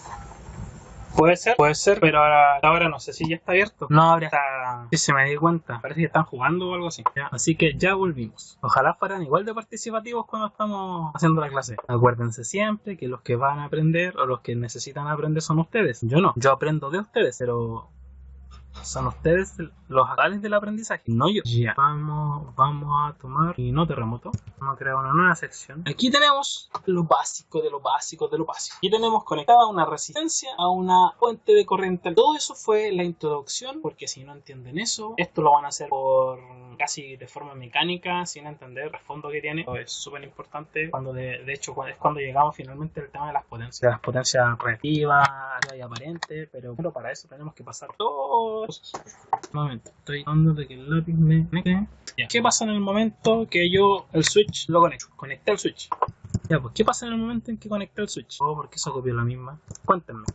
Puede ser, pero ahora no sé si ya está abierto. No abre hasta... Si se me di cuenta, parece que están jugando o algo así. ¿Ya? Así que ya volvimos. Ojalá fueran igual de participativos cuando estamos haciendo la clase. Acuérdense siempre que los que van a aprender o los que necesitan aprender son ustedes. Yo no, yo aprendo de ustedes, pero... son ustedes los actuales del aprendizaje, no yo. Ya, vamos a tomar y no terremoto. Vamos a crear una nueva sección. Aquí tenemos lo básico de lo básico de lo básico. Aquí tenemos conectada una resistencia a una fuente de corriente. Todo eso fue la introducción, porque si no entienden eso, esto lo van a hacer por casi de forma mecánica, sin entender el fondo que tiene. Es súper importante cuando de hecho es cuando llegamos finalmente al tema de las potencias. De las potencias reactivas y aparentes, pero para eso tenemos que pasar todo. Un momento, estoy tratando de que el lápiz me conecte. ¿Qué pasa en el momento que yo el switch lo conecto? Conecté el switch. Ya, pues, ¿qué pasa en el momento en que conecté el switch? ¿Por qué se copió la misma? Cuéntenme.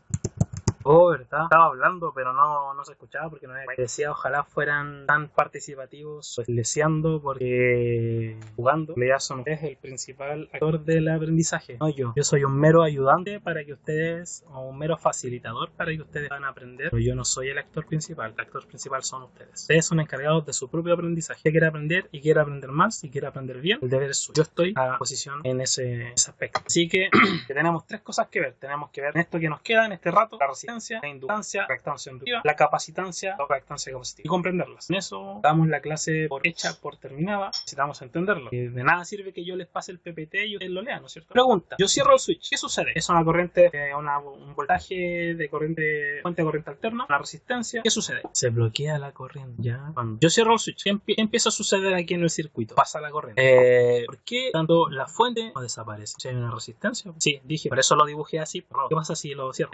¿Verdad? Estaba hablando, pero no se escuchaba porque no era. Decía, ojalá fueran tan participativos, pues leseando, porque jugando, ya son ustedes el principal actor del aprendizaje, no yo. Yo soy un mero ayudante para que ustedes, o un mero facilitador para que ustedes van a aprender, pero yo no soy el actor principal. El actor principal son ustedes. Ustedes son encargados de su propio aprendizaje. Si quiere aprender y quiere aprender más y quiere aprender bien, el deber es suyo. Yo estoy a posición en ese aspecto. Así que tenemos tres cosas que ver. Tenemos que ver en esto que nos queda en este rato: la resistencia, la inductancia, reactancia inductiva, la capacitancia o reactancia capacitiva, y comprenderlas. En eso damos la clase por hecha, por terminada. Necesitamos entenderlo. De nada sirve que yo les pase el PPT y ustedes lo lean, ¿no es cierto? Pregunta: yo cierro el switch, ¿qué sucede? Es una corriente, un voltaje de corriente, fuente de corriente alterna, una resistencia. ¿Qué sucede? Se bloquea la corriente. Ya, cuando yo cierro el switch, ¿qué empieza a suceder aquí en el circuito? Pasa la corriente. ¿Por qué tanto la fuente no desaparece? Si hay una resistencia. Sí, dije, por eso lo dibujé así. ¿Qué pasa si lo cierro?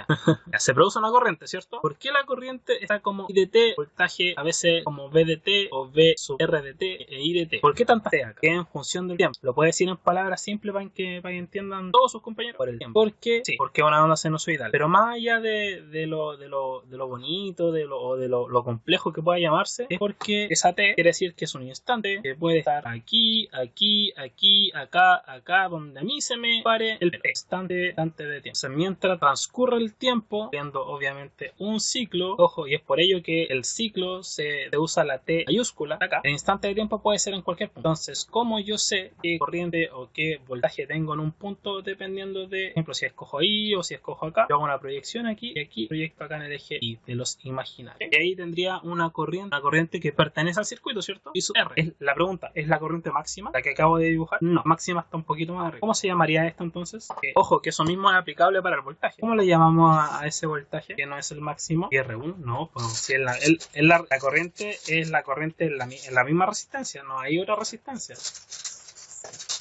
Se produce una corriente, ¿cierto? ¿Por qué la corriente está como IDT, voltaje a veces como VDT o V sub RDT e IDT? ¿Por qué tantas T acá? Que en función del tiempo. Lo puedo decir en palabras simples para que entiendan todos sus compañeros. Por el tiempo. Porque sí, porque es una onda sinusoidal. Pero más allá de lo bonito, de lo complejo que pueda llamarse, es porque esa T quiere decir que es un instante que puede estar aquí, acá, donde a mí se me pare el instante de tiempo. Entonces, mientras transcurre el tiempo, viendo obviamente un ciclo, ojo, y es por ello que el ciclo se usa la T mayúscula acá. El instante de tiempo puede ser en cualquier punto. Entonces, ¿cómo yo sé qué corriente o qué voltaje tengo en un punto dependiendo de, por ejemplo, si escojo ahí o si escojo acá? Yo hago una proyección aquí y aquí proyecto acá en el eje Y de los imaginarios. Y ahí tendría una corriente que pertenece al circuito, ¿cierto? Y su R. La pregunta, ¿es la corriente máxima la que acabo de dibujar? No, máxima está un poquito más arriba. ¿Cómo se llamaría esto entonces? Ojo, que eso mismo es aplicable para el voltaje. ¿Cómo le llamamos a ese voltaje que no es el máximo? R1, no, pues si es la corriente es la corriente en la misma resistencia, no hay otra resistencia.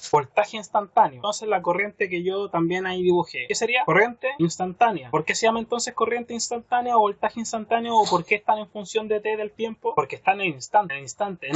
Voltaje instantáneo. Entonces la corriente que yo también ahí dibujé, ¿qué sería? Corriente instantánea. ¿Por qué se llama entonces corriente instantánea o voltaje instantáneo? ¿O por qué están en función de T del tiempo? Porque están en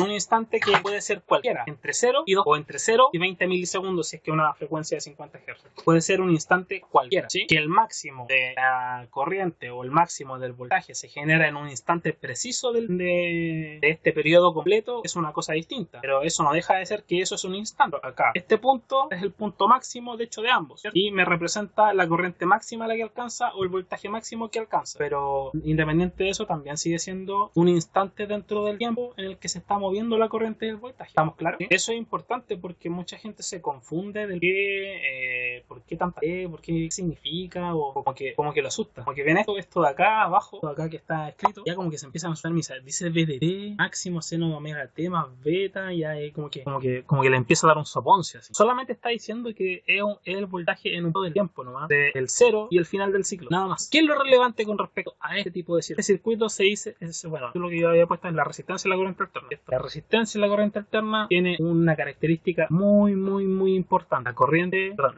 un instante que puede ser cualquiera, entre 0 y 2 o entre 0 y 20 milisegundos si es que una frecuencia de 50 Hz. Puede ser un instante cualquiera, ¿sí? Que el máximo de la corriente o el máximo del voltaje se genera en un instante preciso de este periodo completo es una cosa distinta, pero eso no deja de ser que eso es un instante. Acá este punto es el punto máximo de hecho de ambos, ¿cierto? Y me representa la corriente máxima a la que alcanza o el voltaje máximo que alcanza, pero independiente de eso también sigue siendo un instante dentro del tiempo en el que se está moviendo la corriente del voltaje. ¿Estamos claros? ¿Sí? Eso es importante porque mucha gente se confunde del por qué tanta por qué significa o como que lo asusta, como que ven esto de acá abajo, de acá que está escrito, ya como que se empiezan a usar misas, dice VDT máximo seno de omega T más beta, ya como que le empieza a dar un soponcio así. Solamente está diciendo que es el voltaje en un todo el tiempo nomás, del cero y el final del ciclo, nada más. ¿Qué es lo relevante con respecto a este tipo de circuito? Este circuito se dice, bueno, lo que yo había puesto es la resistencia y la corriente alterna. La resistencia y la corriente alterna tiene una característica muy importante.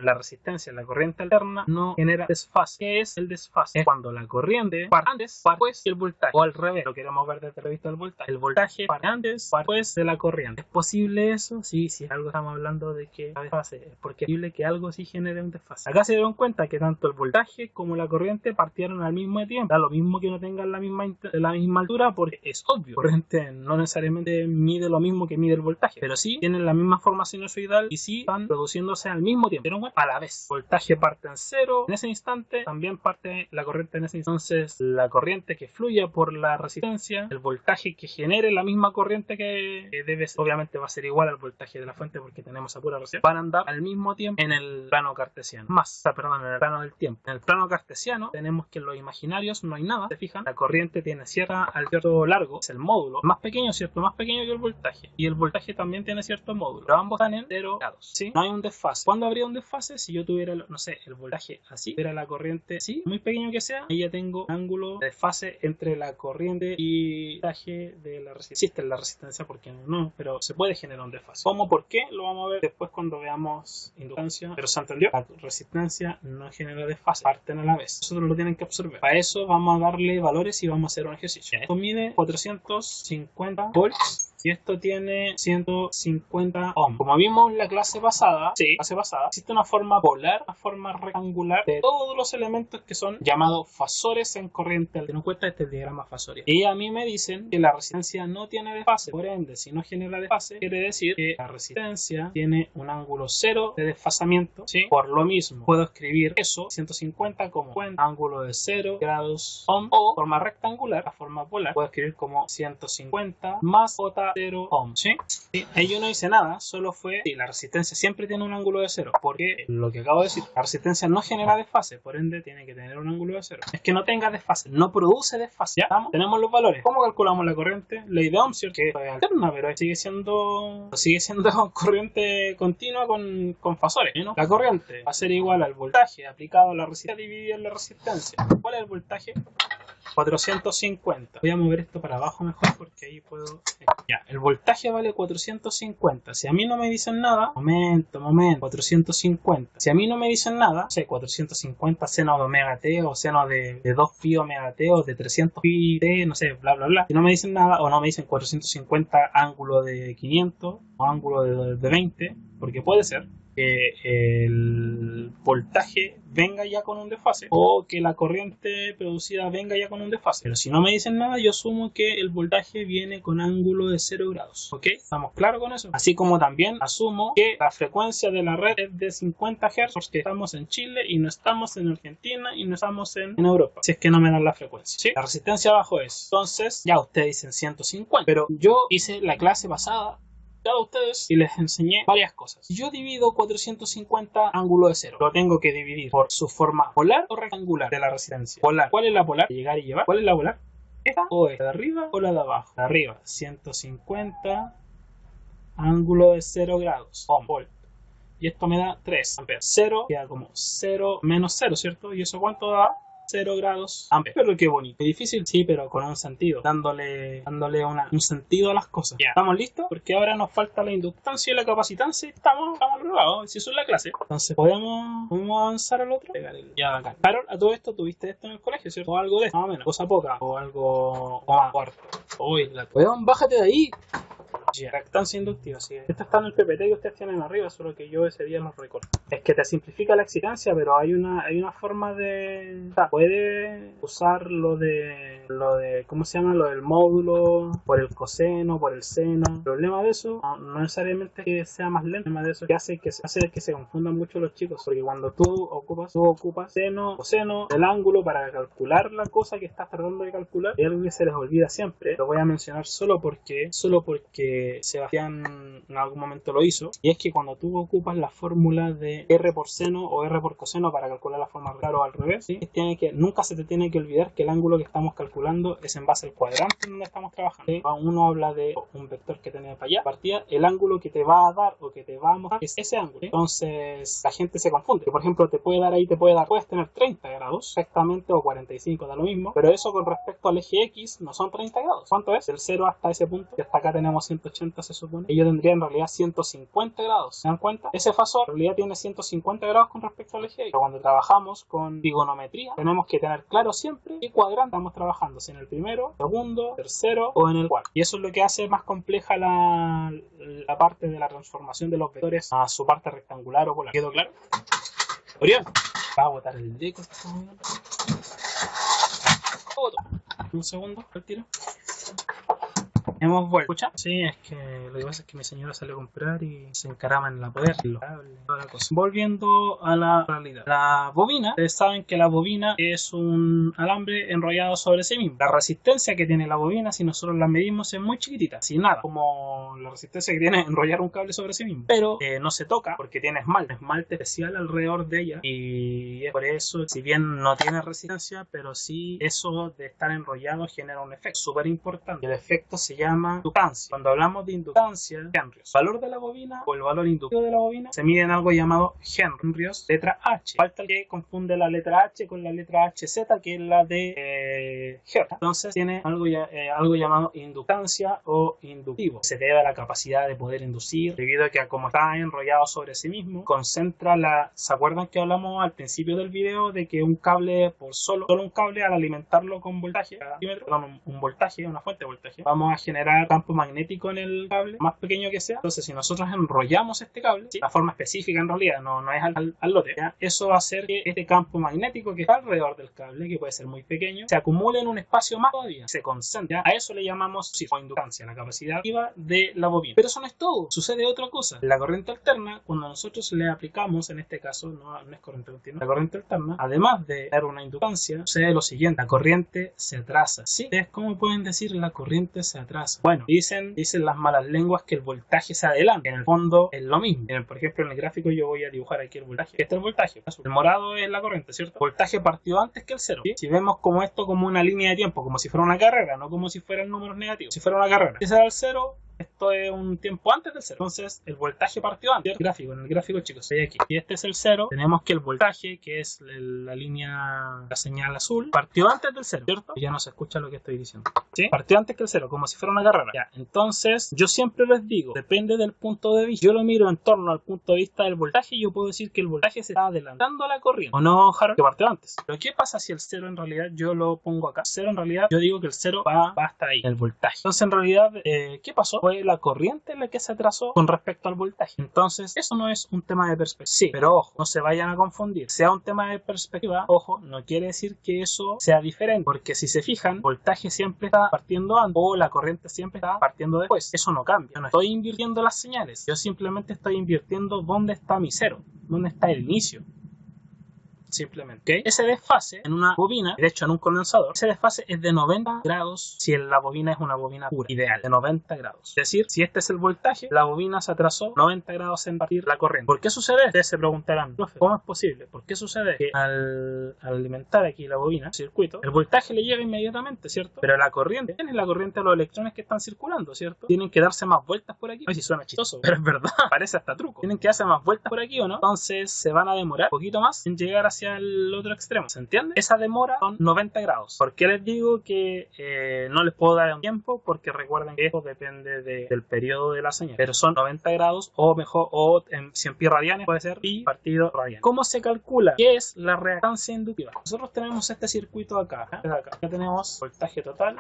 La resistencia y la corriente alterna no genera desfase. ¿Qué es el desfase? Es cuando la corriente parte antes, después y el voltaje, o al revés, lo queremos ver desde la vista del voltaje. El voltaje parte antes, después de la corriente. ¿Es posible eso? Sí, si algo estamos hablando de de que la desfase, es porque es posible que algo sí genere un desfase. Acá se dieron cuenta que tanto el voltaje como la corriente partieron al mismo tiempo. Da lo mismo que no tengan la misma altura, porque es obvio. La corriente no necesariamente mide lo mismo que mide el voltaje, pero sí tienen la misma forma sinusoidal y sí están produciéndose al mismo tiempo, pero a la vez. El voltaje parte en cero en ese instante, también parte la corriente en ese instante. Entonces la corriente que fluya por la resistencia, el voltaje que genere la misma corriente que debe ser, obviamente va a ser igual al voltaje de la fuente porque tenemos a pura resistencia, van a andar al mismo tiempo en el plano cartesiano, en el plano del tiempo. En el plano cartesiano tenemos que en los imaginarios no hay nada, ¿se fijan? La corriente tiene cierto largo, es el módulo, más pequeño, ¿cierto? Más pequeño que el voltaje, y el voltaje también tiene cierto módulo, pero ambos están en 0 grados, ¿sí? No hay un desfase. ¿Cuándo habría un desfase? Si yo tuviera, no sé, el voltaje así, tuviera la corriente así, muy pequeño que sea, ahí ya tengo un ángulo de desfase entre la corriente y el voltaje de la resistencia. Existe la resistencia, porque no, pero se puede generar un desfase. ¿Cómo? ¿Por qué? Lo vamos a ver después cuando veamos inductancia, pero ¿se entendió? La resistencia no genera desfase, parten a la vez. Eso lo tienen que observar. Para eso vamos a darle valores y vamos a hacer un ejercicio. Esto mide 450 volts y esto tiene 150 ohms. Como vimos en la clase pasada, existe una forma polar, una forma rectangular de todos los elementos que son llamados fasores en corriente. Ten en cuenta este diagrama fasorio. Y a mí me dicen que la resistencia no tiene desfase. Por ende, si no genera desfase, quiere decir que la resistencia tiene un ángulo cero de desfasamiento, ¿sí? Por lo mismo, puedo escribir eso, 150 como ángulo de 0 grados ohm, o forma rectangular, la forma polar, puedo escribir como 150 más J 0 ohm, ¿sí? Sí, ahí yo no hice nada, solo fue, sí, la resistencia siempre tiene un ángulo de 0, porque lo que acabo de decir, la resistencia no genera desfase, por ende tiene que tener un ángulo de 0. Es que no tenga desfase, no produce desfase, ¿ya? ¿Estamos? Tenemos los valores. ¿Cómo calculamos la corriente? Ley de Ohm, ¿cierto? Que es alterna, pero sigue siendo corriente continua con fasores, ¿no? La corriente va a ser igual al voltaje aplicado a la resistencia dividido en la resistencia. ¿Cuál es el voltaje? 450. Voy a mover esto para abajo mejor porque ahí puedo... Ya, el voltaje vale 450. Si a mí no me dicen nada... Momento. 450. Si a mí no me dicen nada... No sé, 450 seno de omega t o seno de 2 pi omega t o de 300 pi t, no sé, bla bla bla. Si no me dicen nada o no me dicen 450 ángulo de 500 o ángulo de 20, porque puede ser que el voltaje venga ya con un desfase o que la corriente producida venga ya con un desfase, pero si no me dicen nada yo asumo que el voltaje viene con ángulo de 0 grados, ¿ok? ¿Estamos claros con eso? Así como también asumo que la frecuencia de la red es de 50 Hz porque estamos en Chile y no estamos en Argentina y no estamos en Europa, si es que no me dan la frecuencia, ¿sí? La resistencia abajo es, entonces ya ustedes dicen 150, pero yo hice la clase pasada a ustedes y les enseñé varias cosas. Yo divido 450 ángulo de 0. Lo tengo que dividir por su forma polar o rectangular de la resistencia. Polar. ¿Cuál es la polar? Llegar y llevar. ¿Cuál es la polar? ¿Esta o esta? ¿De arriba o la de abajo? De arriba. 150 ángulo de 0 grados. Ohm. Volt. Y esto me da 3 amperes. 0 queda como 0 menos 0, ¿cierto? ¿Y eso cuánto da? 0 grados amperes. Pero qué bonito. Es difícil, sí, pero con un sentido. Dándole un sentido a las cosas. Ya. ¿Estamos listos? Porque ahora nos falta la inductancia y la capacitancia. Estamos probados. Si eso es la clase. Entonces, ¿podemos avanzar al otro? Ya, acá. Carol, a todo esto, ¿tuviste esto en el colegio, cierto? O algo de esto, más o menos. Cosa poca. O algo... O más cuarto. Uy, weón, bájate de ahí. Reactancia inductiva, sí. Esto está en el PPT que ustedes tienen arriba, solo que yo ese día los recorto. Es que te simplifica la excitancia, pero hay una forma de... O sea, puede usar lo de... ¿Cómo se llama? Lo del módulo, por el coseno, por el seno. El problema de eso, no necesariamente que sea más lento, el problema de eso que hace que se confundan mucho los chicos, porque cuando tú ocupas seno, coseno, el ángulo para calcular la cosa que estás tratando de calcular, es algo que se les olvida siempre. Lo voy a mencionar solo porque Sebastián en algún momento lo hizo, y es que cuando tú ocupas la fórmula de R por seno o R por coseno para calcular la forma real o al revés, ¿sí? Nunca se te tiene que olvidar que el ángulo que estamos calculando es en base al cuadrante en donde estamos trabajando, ¿sí? Uno habla de un vector que tiene para allá, partida, el ángulo que te va a dar o que te va a mostrar es ese ángulo, ¿sí? Entonces la gente se confunde, que por ejemplo puedes tener 30 grados exactamente o 45, da lo mismo, pero eso con respecto al eje X no son 30 grados. ¿Cuánto es? Del 0 hasta ese punto, y hasta acá tenemos 180. 180 se supone. Y yo tendría en realidad 150 grados. ¿Se dan cuenta? Ese fasor en realidad tiene 150 grados con respecto al eje. Pero cuando trabajamos con trigonometría, tenemos que tener claro siempre qué cuadrante estamos trabajando. Si en el primero, segundo, tercero o en el cuarto. Y eso es lo que hace más compleja la parte de la transformación de los vectores a su parte rectangular o polar. ¿Quedó claro? Orión, va a botar el deco. Un segundo, al tiro. Hemos vuelto. ¿Escucha? Sí, es que lo que pasa es que mi señora salió a comprar y se encarama en la poder. Toda la cosa. Volviendo a la realidad. La bobina, ustedes saben que la bobina es un alambre enrollado sobre sí mismo. La resistencia que tiene la bobina, si nosotros la medimos, es muy chiquitita, sin nada. Como la resistencia que tiene enrollar un cable sobre sí mismo. Pero no se toca porque tiene esmalte especial alrededor de ella. Y es por eso, si bien no tiene resistencia, pero sí eso de estar enrollado genera un efecto súper importante. El efecto se llama inductancia. Cuando hablamos de inductancia, henrios. El valor de la bobina o el valor inductivo de la bobina se mide en algo llamado henrios, letra H. Falta el que confunde la letra H con la letra HZ, que es la de Hertz. Entonces tiene algo llamado inductancia o inductivo. Se debe a la capacidad de poder inducir, debido a que como está enrollado sobre sí mismo, concentra la... ¿Se acuerdan que hablamos al principio del video de que un cable por solo un cable, al alimentarlo con voltaje, un voltaje, una fuente de voltaje, vamos a generar campo magnético en el cable, más pequeño que sea? Entonces, si nosotros enrollamos este cable, ¿sí?, de una forma específica en realidad, no es al lote, ¿ya? Eso va a hacer que este campo magnético que está alrededor del cable, que puede ser muy pequeño, se acumule en un espacio más todavía, se concentra. ¿Ya? A eso le llamamos inductancia, la capacidad activa de la bobina. Pero eso no es todo, sucede otra cosa. La corriente alterna, cuando nosotros le aplicamos, en este caso, no es corriente continua, la corriente alterna, además de dar una inductancia, sucede lo siguiente: la corriente se atrasa. ¿Sí? ¿Ustedes cómo pueden decir la corriente se atrasa? Bueno, dicen las malas lenguas que el voltaje se adelanta. En el fondo es lo mismo. Por ejemplo, en el gráfico yo voy a dibujar aquí el voltaje. Este es el voltaje. El morado es la corriente, ¿cierto? El voltaje partió antes que el cero. ¿Sí? Si vemos como esto como una línea de tiempo, como si fuera una carrera, no como si fueran números negativos. Si fuera una carrera, si será el cero, esto es un tiempo antes del cero. Entonces el voltaje partió antes. En el gráfico, chicos, estoy aquí. Y este es el cero. Tenemos que el voltaje, que es la línea, la señal azul, partió antes del cero, ¿cierto? Ya no se escucha lo que estoy diciendo. ¿Sí? Partió antes que el cero, como si fuera una carrera. Ya, entonces yo siempre les digo, depende del punto de vista. Yo lo miro en torno al punto de vista del voltaje y yo puedo decir que el voltaje se está adelantando a la corriente. ¿O no, Harold? Que partió antes. Pero ¿qué pasa si el cero en realidad yo lo pongo acá? El cero en realidad, yo digo que el cero va hasta ahí, el voltaje. Entonces en realidad, ¿qué pasó? Fue la corriente la que se atrasó con respecto al voltaje. Entonces eso no es un tema de perspectiva. Sí, pero ojo, no se vayan a confundir. Sea un tema de perspectiva, ojo, no quiere decir que eso sea diferente, porque si se fijan, el voltaje siempre está partiendo antes o la corriente siempre está partiendo después. Eso no cambia. Yo no estoy invirtiendo las señales, yo simplemente estoy invirtiendo dónde está mi cero, dónde está el inicio. Simplemente, ¿okay? Ese desfase en una bobina, de hecho en un condensador, ese desfase es de 90 grados si la bobina es una bobina pura, ideal, de 90 grados. Es decir, si este es el voltaje, la bobina se atrasó 90 grados en partir la corriente. ¿Por qué sucede? Ustedes se preguntarán, profe, ¿cómo es posible? ¿Por qué sucede que al alimentar aquí la bobina, el circuito, el voltaje le llega inmediatamente, ¿cierto? Pero la corriente, ¿quién es la corriente de los electrones que están circulando, ¿cierto? Tienen que darse más vueltas por aquí. Ay, si suena chistoso, pero es verdad, parece hasta truco. Tienen que darse más vueltas por aquí, ¿o no? Entonces se van a demorar un poquito más en llegar hacia el otro extremo, ¿se entiende? Esa demora son 90 grados. ¿Por qué les digo que no les puedo dar un tiempo? Porque recuerden que esto depende del periodo de la señal, pero son 90 grados o mejor, si en pi radianes puede ser pi partido radian. ¿Cómo se calcula? ¿Qué es la reactancia inductiva? Nosotros tenemos este circuito acá, acá tenemos voltaje total.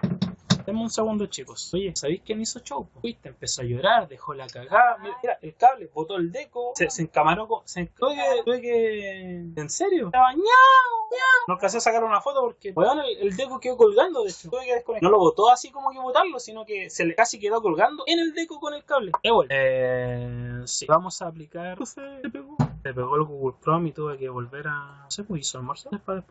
Denme un segundo, chicos. Oye, ¿sabéis quién hizo show? Fuiste, empezó a llorar, dejó la cagada. Mira, el cable, botó el deco, se encamaró con... Tuve que... ¿En serio? Estaba ñau. No alcancé a sacar una foto porque, bueno, el deco quedó colgando, de hecho. Tuve que desconectar. No lo botó así como que botarlo, sino que se le casi quedó colgando en el deco con el cable. Sí. Vamos a aplicar... Se pegó el Google Chrome y tuve que volver a... No sé, pues hizo almuerzo después.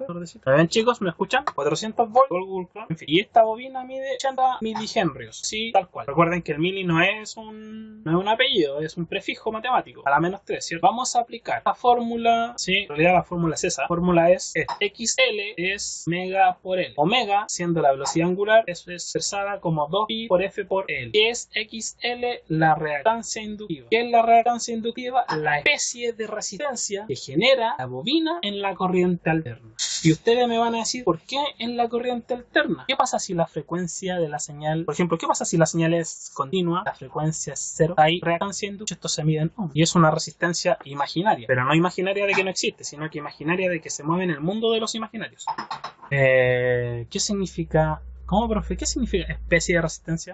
¿Me ven, chicos? ¿Me escuchan? 400 volts con el Google Chrome. En fin. Y esta bobina mide 80 milihenrios. Sí, tal cual. Recuerden que el mili no es un apellido, es un prefijo matemático. A la menos 3, ¿cierto? Vamos a aplicar la fórmula. Sí, en realidad la fórmula es esa. La fórmula es XL es mega por L. Omega, siendo la velocidad angular, eso es expresada como 2pi por F por L. ¿Qué es XL? La reactancia inductiva. ¿Qué es la reactancia inductiva? La especie de resistencia que genera la bobina en la corriente alterna. Y ustedes me van a decir, ¿por qué en la corriente alterna? ¿Qué pasa si la frecuencia de la señal, por ejemplo, qué pasa si la señal es continua, la frecuencia es cero? Hay reactancia inductiva, esto se mide en ohm. Y es una resistencia imaginaria, pero no imaginaria de que no existe, sino que imaginaria de que se mueve en el mundo de los imaginarios. ¿Qué significa? ¿Cómo, profe? ¿Qué significa especie de resistencia?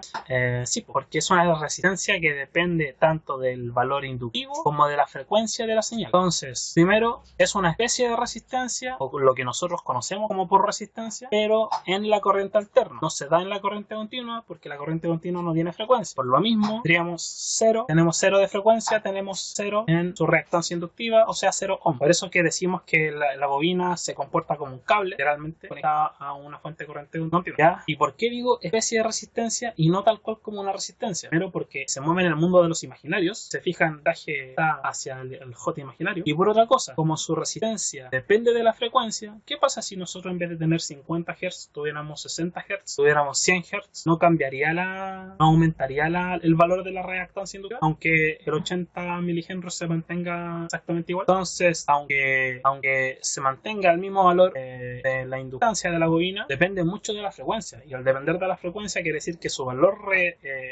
Sí, porque es una resistencia que depende tanto del valor inductivo como de la frecuencia de la señal. Entonces, primero, es una especie de resistencia, o lo que nosotros conocemos como por resistencia, pero en la corriente alterna. No se da en la corriente continua porque la corriente continua no tiene frecuencia. Por lo mismo, tendríamos cero, tenemos cero de frecuencia, tenemos cero en su reactancia inductiva, o sea, 0 ohm. Por eso que decimos que la bobina se comporta como un cable, literalmente, conectada a una fuente de corriente continua. ¿Ya? ¿Y por qué digo especie de resistencia y no tal cual como una resistencia? Primero porque se mueve en el mundo de los imaginarios, se fijan, el traje está hacia el J imaginario. Y por otra cosa, como su resistencia depende de la frecuencia, ¿qué pasa si nosotros en vez de tener 50 Hz tuviéramos 60 Hz, tuviéramos 100 Hz? No cambiaría no aumentaría el valor de la reactancia inductiva, aunque el 80 milihenries se mantenga exactamente igual. Entonces, aunque se mantenga el mismo valor de la inductancia de la bobina, depende mucho de la frecuencia. Y al depender de la frecuencia quiere decir que su valor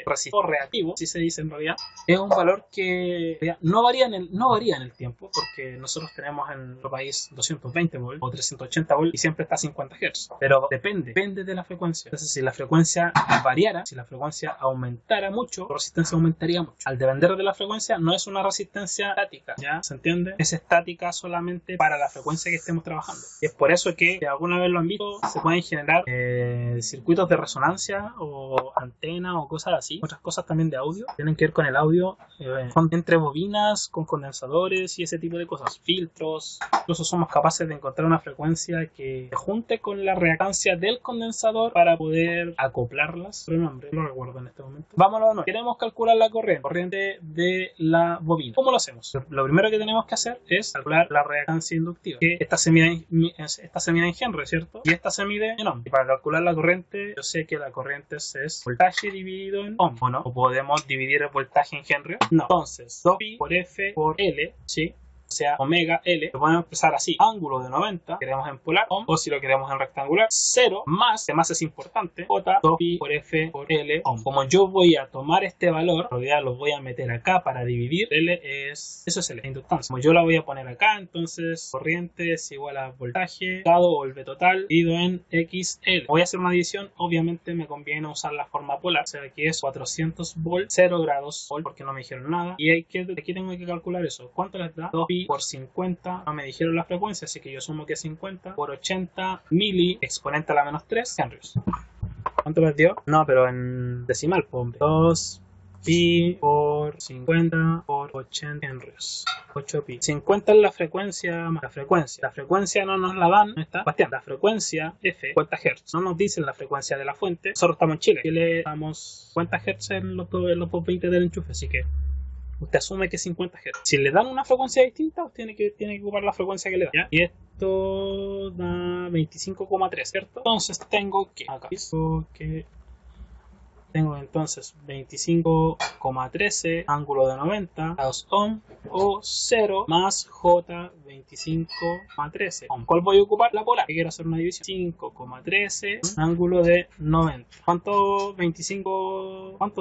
resistor reactivo, así se dice en realidad, es un valor que no varía en el tiempo, porque nosotros tenemos en nuestro país 220 volts o 380 volts y siempre está a 50 Hz. Pero depende de la frecuencia. Entonces, si la frecuencia variara, si la frecuencia aumentara mucho, la resistencia aumentaría mucho. Al depender de la frecuencia, no es una resistencia estática, ¿ya? ¿Se entiende? Es estática solamente para la frecuencia que estemos trabajando. Y es por eso que, si alguna vez lo han visto, se pueden generar circuitos de resonancia o antenas o cosas así. Otras cosas también de audio tienen que ver con el audio, entre bobinas, con condensadores y ese tipo de cosas, filtros. Incluso somos capaces de encontrar una frecuencia que se junte con la reactancia del condensador para poder acoplarlas. Pero no lo recuerdo en este momento. Vámonos, no. Queremos calcular la corriente de la bobina. ¿Cómo lo hacemos? Lo primero que tenemos que hacer es calcular la reactancia inductiva, que esta se mide en Henry, ¿cierto? Y esta se mide en ohm. Y para calcular la corriente, yo sé que la corriente es voltaje dividido en ohm, ¿o no? ¿O podemos dividir el voltaje en Henry? No. Entonces, 2pi por F por L, ¿sí? O sea, omega L, lo podemos empezar así, ángulo de 90, queremos en polar, ohm, o si lo queremos en rectangular, 0 más, que más es importante, J, 2pi por F por L, ohm. Como yo voy a tomar este valor, en realidad lo voy a meter acá para dividir, eso es L, la inductancia. Como yo la voy a poner acá, entonces corriente es igual a voltaje, dado o el V total, dividido en XL. Voy a hacer una división, obviamente me conviene usar la forma polar, o sea, aquí es 400 volts, 0 grados volt, porque no me dijeron nada, y aquí tengo que calcular eso. ¿Cuánto les da? 2pi por 50, no me dijeron la frecuencia, así que yo sumo que es 50 por 80 mili exponente a la menos 3 henries. ¿Cuánto les dio? No, pero en decimal, hombre. 2 pi por 50 por 80 henries. 8 pi. 50 es la frecuencia más la frecuencia. La frecuencia no nos la dan, ¿no está? Bastián, la frecuencia F, 50 Hz. No nos dicen la frecuencia de la fuente. Nosotros estamos en Chile. En Chile estamos 50 Hz en los 220 del enchufe, así que usted asume que es 50 Hz. Si le dan una frecuencia distinta, usted tiene que ocupar la frecuencia que le da, ¿ya? Y esto da 25,3, ¿cierto? Entonces tengo entonces 25,13 ángulo de 90 grados ohm o 0 más J 25,13 ohm. ¿Cuál voy a ocupar? La polar, que quiero hacer una división. 5,13 ángulo de 90. ¿Cuánto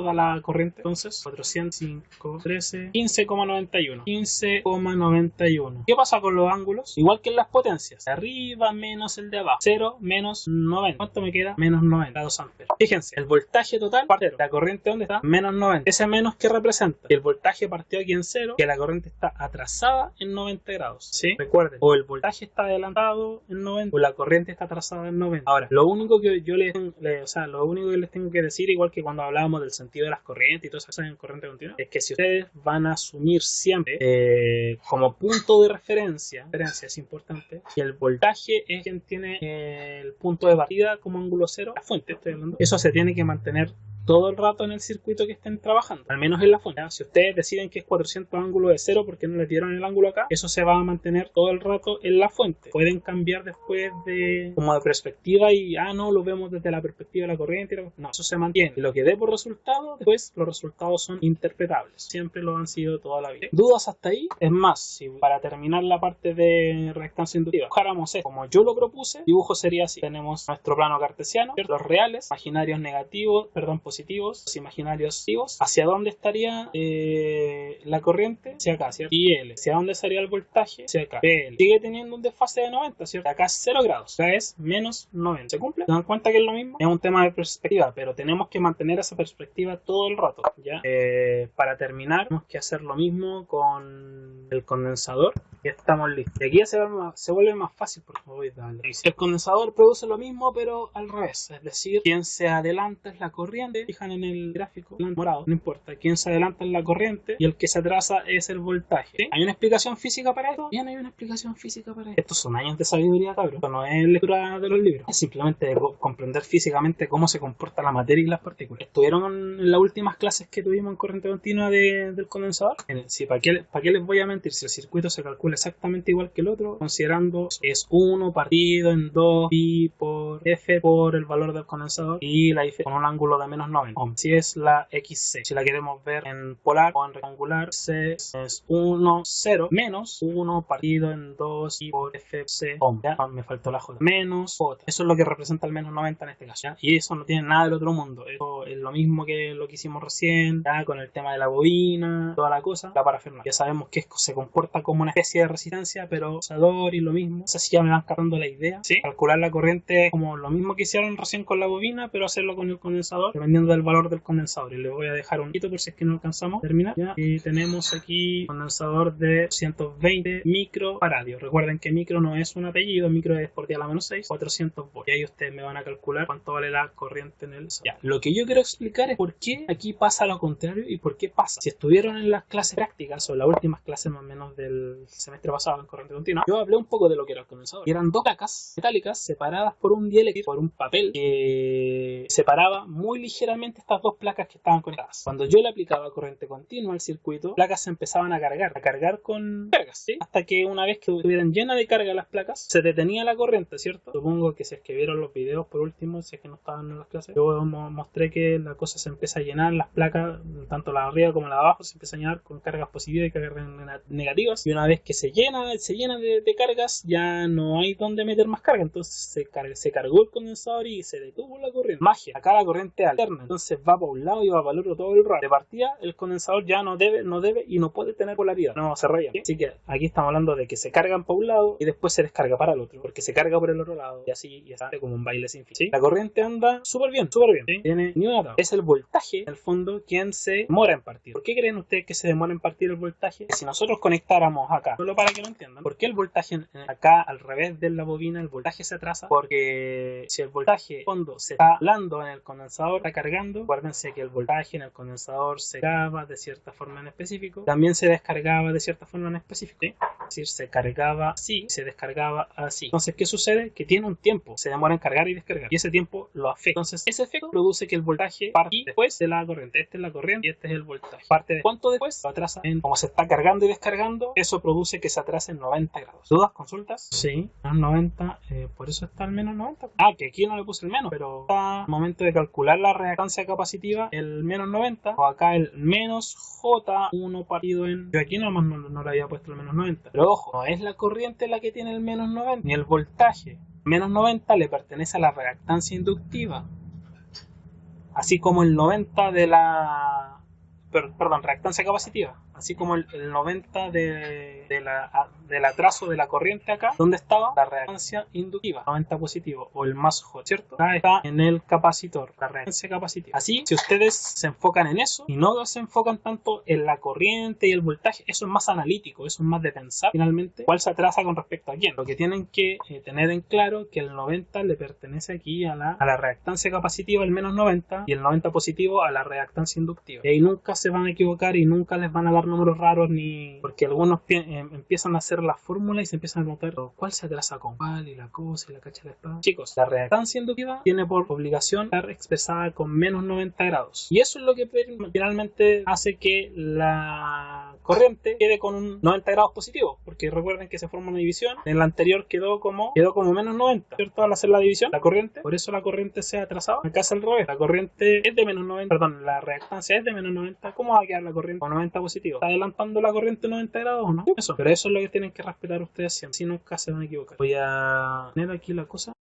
da la corriente? Entonces 405,13 15,91. 15,91. ¿Qué pasa con los ángulos? Igual que en las potencias, de arriba menos el de abajo, 0 menos 90. ¿Cuánto me queda? Menos 90 grados amperes. Fíjense, el voltaje total parte 0. La corriente, ¿dónde está? Menos 90. Ese menos, ¿qué representa? Que el voltaje partió aquí en 0, que la corriente está atrasada en 90 grados, ¿sí? Recuerden, o el voltaje está adelantado en 90 o la corriente está atrasada en 90. Ahora, lo único que les tengo que decir, igual que cuando hablábamos del sentido de las corrientes y todas esas cosas en corriente continua, es que si ustedes van a asumir siempre como punto de referencia es importante, que el voltaje es quien tiene el punto de partida como ángulo cero, la fuente, estoy hablando, eso se tiene que mantener todo el rato en el circuito que estén trabajando, al menos en la fuente. Si ustedes deciden que es 400 ángulo de 0 porque no le dieron el ángulo acá, eso se va a mantener todo el rato en la fuente. Pueden cambiar después de perspectiva y no lo vemos desde la perspectiva de la corriente. No, eso se mantiene. Y lo que dé por resultado, después los resultados son interpretables. Siempre lo han sido toda la vida. ¿Dudas hasta ahí? Es más, si para terminar la parte de reactancia inductiva dibujáramos esto como yo lo propuse, el dibujo sería así. Tenemos nuestro plano cartesiano, los reales, imaginarios negativos, positivos, los imaginarios positivos. ¿Hacia dónde estaría la corriente? Hacia acá, ¿cierto? Y L. ¿Hacia dónde estaría el voltaje? Hacia acá. PL. Sigue teniendo un desfase de 90, ¿cierto? Acá es 0 grados. Acá es menos 90. ¿Se cumple? ¿Se dan cuenta que es lo mismo? Es un tema de perspectiva, pero tenemos que mantener esa perspectiva todo el rato, ¿ya? Para terminar, tenemos que hacer lo mismo con el condensador. Ya estamos listos. Y aquí ya se vuelve más fácil porque voy a darle. El condensador produce lo mismo, pero al revés. Es decir, quien se adelanta es la corriente. Fijan en el gráfico morado, no importa. Quien se adelanta es la corriente y el que se atrasa es el voltaje. ¿Sí? ¿Hay una explicación física para esto? Bien, hay una explicación física para esto. Estos son años de sabiduría, cabrón. Esto no es lectura de los libros. Es simplemente comprender físicamente cómo se comporta la materia y las partículas. ¿Estuvieron en las últimas clases que tuvimos en corriente continua del condensador? Sí, ¿para qué les voy a mentir? Si el circuito se calcula exactamente igual que el otro, considerando es 1 partido en 2 pi por f por el valor del condensador y la F con un ángulo de menos 90 ohm. Si es la XC, si la queremos ver en polar o en rectangular, C es 1, 0 menos 1 partido en 2 pi por FC ohm. Ya me faltó la J. Menos J. Eso es lo que representa el menos 90 en este caso. ¿Ya? Y eso no tiene nada del otro mundo. Eso es lo mismo que lo que hicimos recién, ya con el tema de la bobina, toda la cosa, la parafernalia. Ya sabemos que se comporta como una especie de resistencia, pero usador y lo mismo. No sé si ya me van captando la idea. ¿Sí? Calcular la corriente como lo mismo que hicieron recién con la bobina, pero hacerlo con el condensador, dependiendo del valor del condensador. Y le voy a dejar un poquito por si es que no alcanzamos a terminar. ¿Ya? Y tenemos aquí condensador de 120 microfaradio. Recuerden que micro no es un apellido, micro es por 10 a la menos 6, 400 volts. Y ahí ustedes me van a calcular cuánto vale la corriente en el... Ya. Lo que yo quiero explicar es por qué aquí pasa lo contrario y por qué pasa. Si estuvieron en las clases prácticas o las últimas clases más o menos del semestre pasado en corriente continua, yo hablé un poco de lo que era el condensador. Y eran dos placas metálicas separadas por un dieléctrico, por un papel que separaba muy ligeramente estas dos placas que estaban conectadas. Cuando yo le aplicaba corriente continua al circuito, las placas se empezaban a cargar con cargas, ¿sí? Hasta que una vez que estuvieran llenas de carga las placas, se detenía la corriente, ¿cierto? Supongo que si es que vieron los videos por último, si es que no estaban en las clases, yo mostré que la cosa se empieza a llenar, las placas, tanto la de arriba como la de abajo, se empieza a llenar con cargas positivas y cargas negativas, y una vez que se llena de cargas, ya no hay donde meter más carga, entonces se cargó el condensador y se detuvo la corriente. Magia, acá la corriente alterna, entonces va para un lado y va para el otro todo el rato. De partida, el condensador ya no debe y no puede tener polaridad, no se raya. ¿Sí? Así que aquí estamos hablando de que se cargan para un lado y después se descarga para el otro, porque se carga por el otro lado y así y está como un baile sin fin. ¿Sí? La corriente anda súper bien, ¿sí? Tiene ni una tabla. Es el voltaje, en el fondo, quien se demora en partir. ¿Por qué creen ustedes que se demora en partir el voltaje? Si nosotros conectáramos acá, solo para que lo entiendan, ¿por qué el voltaje acá al revés de la bobina, el voltaje se atrasa? Porque si el voltaje, en fondo, se está hablando en el condensador, está cargando, acuérdense que el voltaje en el condensador se cargaba de cierta forma en específico, también se descargaba de cierta forma en específico, ¿sí? Es decir, se cargaba así, se descargaba así. Entonces, ¿qué sucede? Que tiene un tiempo, se demora en cargar y descargar, y ese tiempo lo afecta. Entonces, ese efecto produce que el voltaje parte después de la corriente. Esta es la corriente y este es el voltaje. Parte de cuánto después, lo atrasa como se está cargando y descargando, eso produce que se atrase en 90 grados. ¿Dudas? ¿Consultas? Sí, menos 90, por eso está el menos 90. Que aquí no le puse el menos, pero está al momento de calcular la reactancia capacitiva, el menos 90, o acá el menos J1 partido en... Yo aquí nomás no le había puesto el menos 90. Pero ojo, no es la corriente la que tiene el menos 90, ni el voltaje. Menos 90 le pertenece a la reactancia inductiva, así como el 90 de la... Perdón, reactancia capacitiva, así como el 90 del atraso de la corriente acá, donde estaba la reactancia inductiva, 90 positivo o el más J, ¿cierto? Acá está en el capacitor, la reactancia capacitiva. Así, si ustedes se enfocan en eso y no se enfocan tanto en la corriente y el voltaje, eso es más analítico, eso es más de pensar finalmente cuál se atrasa con respecto a quién. Lo que tienen que tener en claro que el 90 le pertenece aquí a la reactancia capacitiva, el menos 90, y el 90 positivo a la reactancia inductiva. Y ahí nunca se van a equivocar y nunca les van a dar números raros ni... Porque algunos empiezan a hacer la fórmula y se empiezan a notar cuál se atrasa con cuál y la cosa y la cacha de la espada. Chicos, la reactancia inductiva tiene por obligación estar expresada con menos 90 grados. Y eso es lo que finalmente hace que la corriente quede con un 90 grados positivo. Porque recuerden que se forma una división. En la anterior quedó como menos 90, ¿cierto? Al hacer la división, la corriente, por eso la corriente se ha atrasado. Acá es al revés. La corriente es de menos 90, perdón, la reactancia es de menos 90. ¿Cómo va a quedar la corriente con 90 positivo? ¿Está adelantando la corriente 90 grados o no? Eso. Pero eso es lo que tienen que respetar ustedes siempre. Si nunca se van a equivocar. Voy a poner aquí la cosa.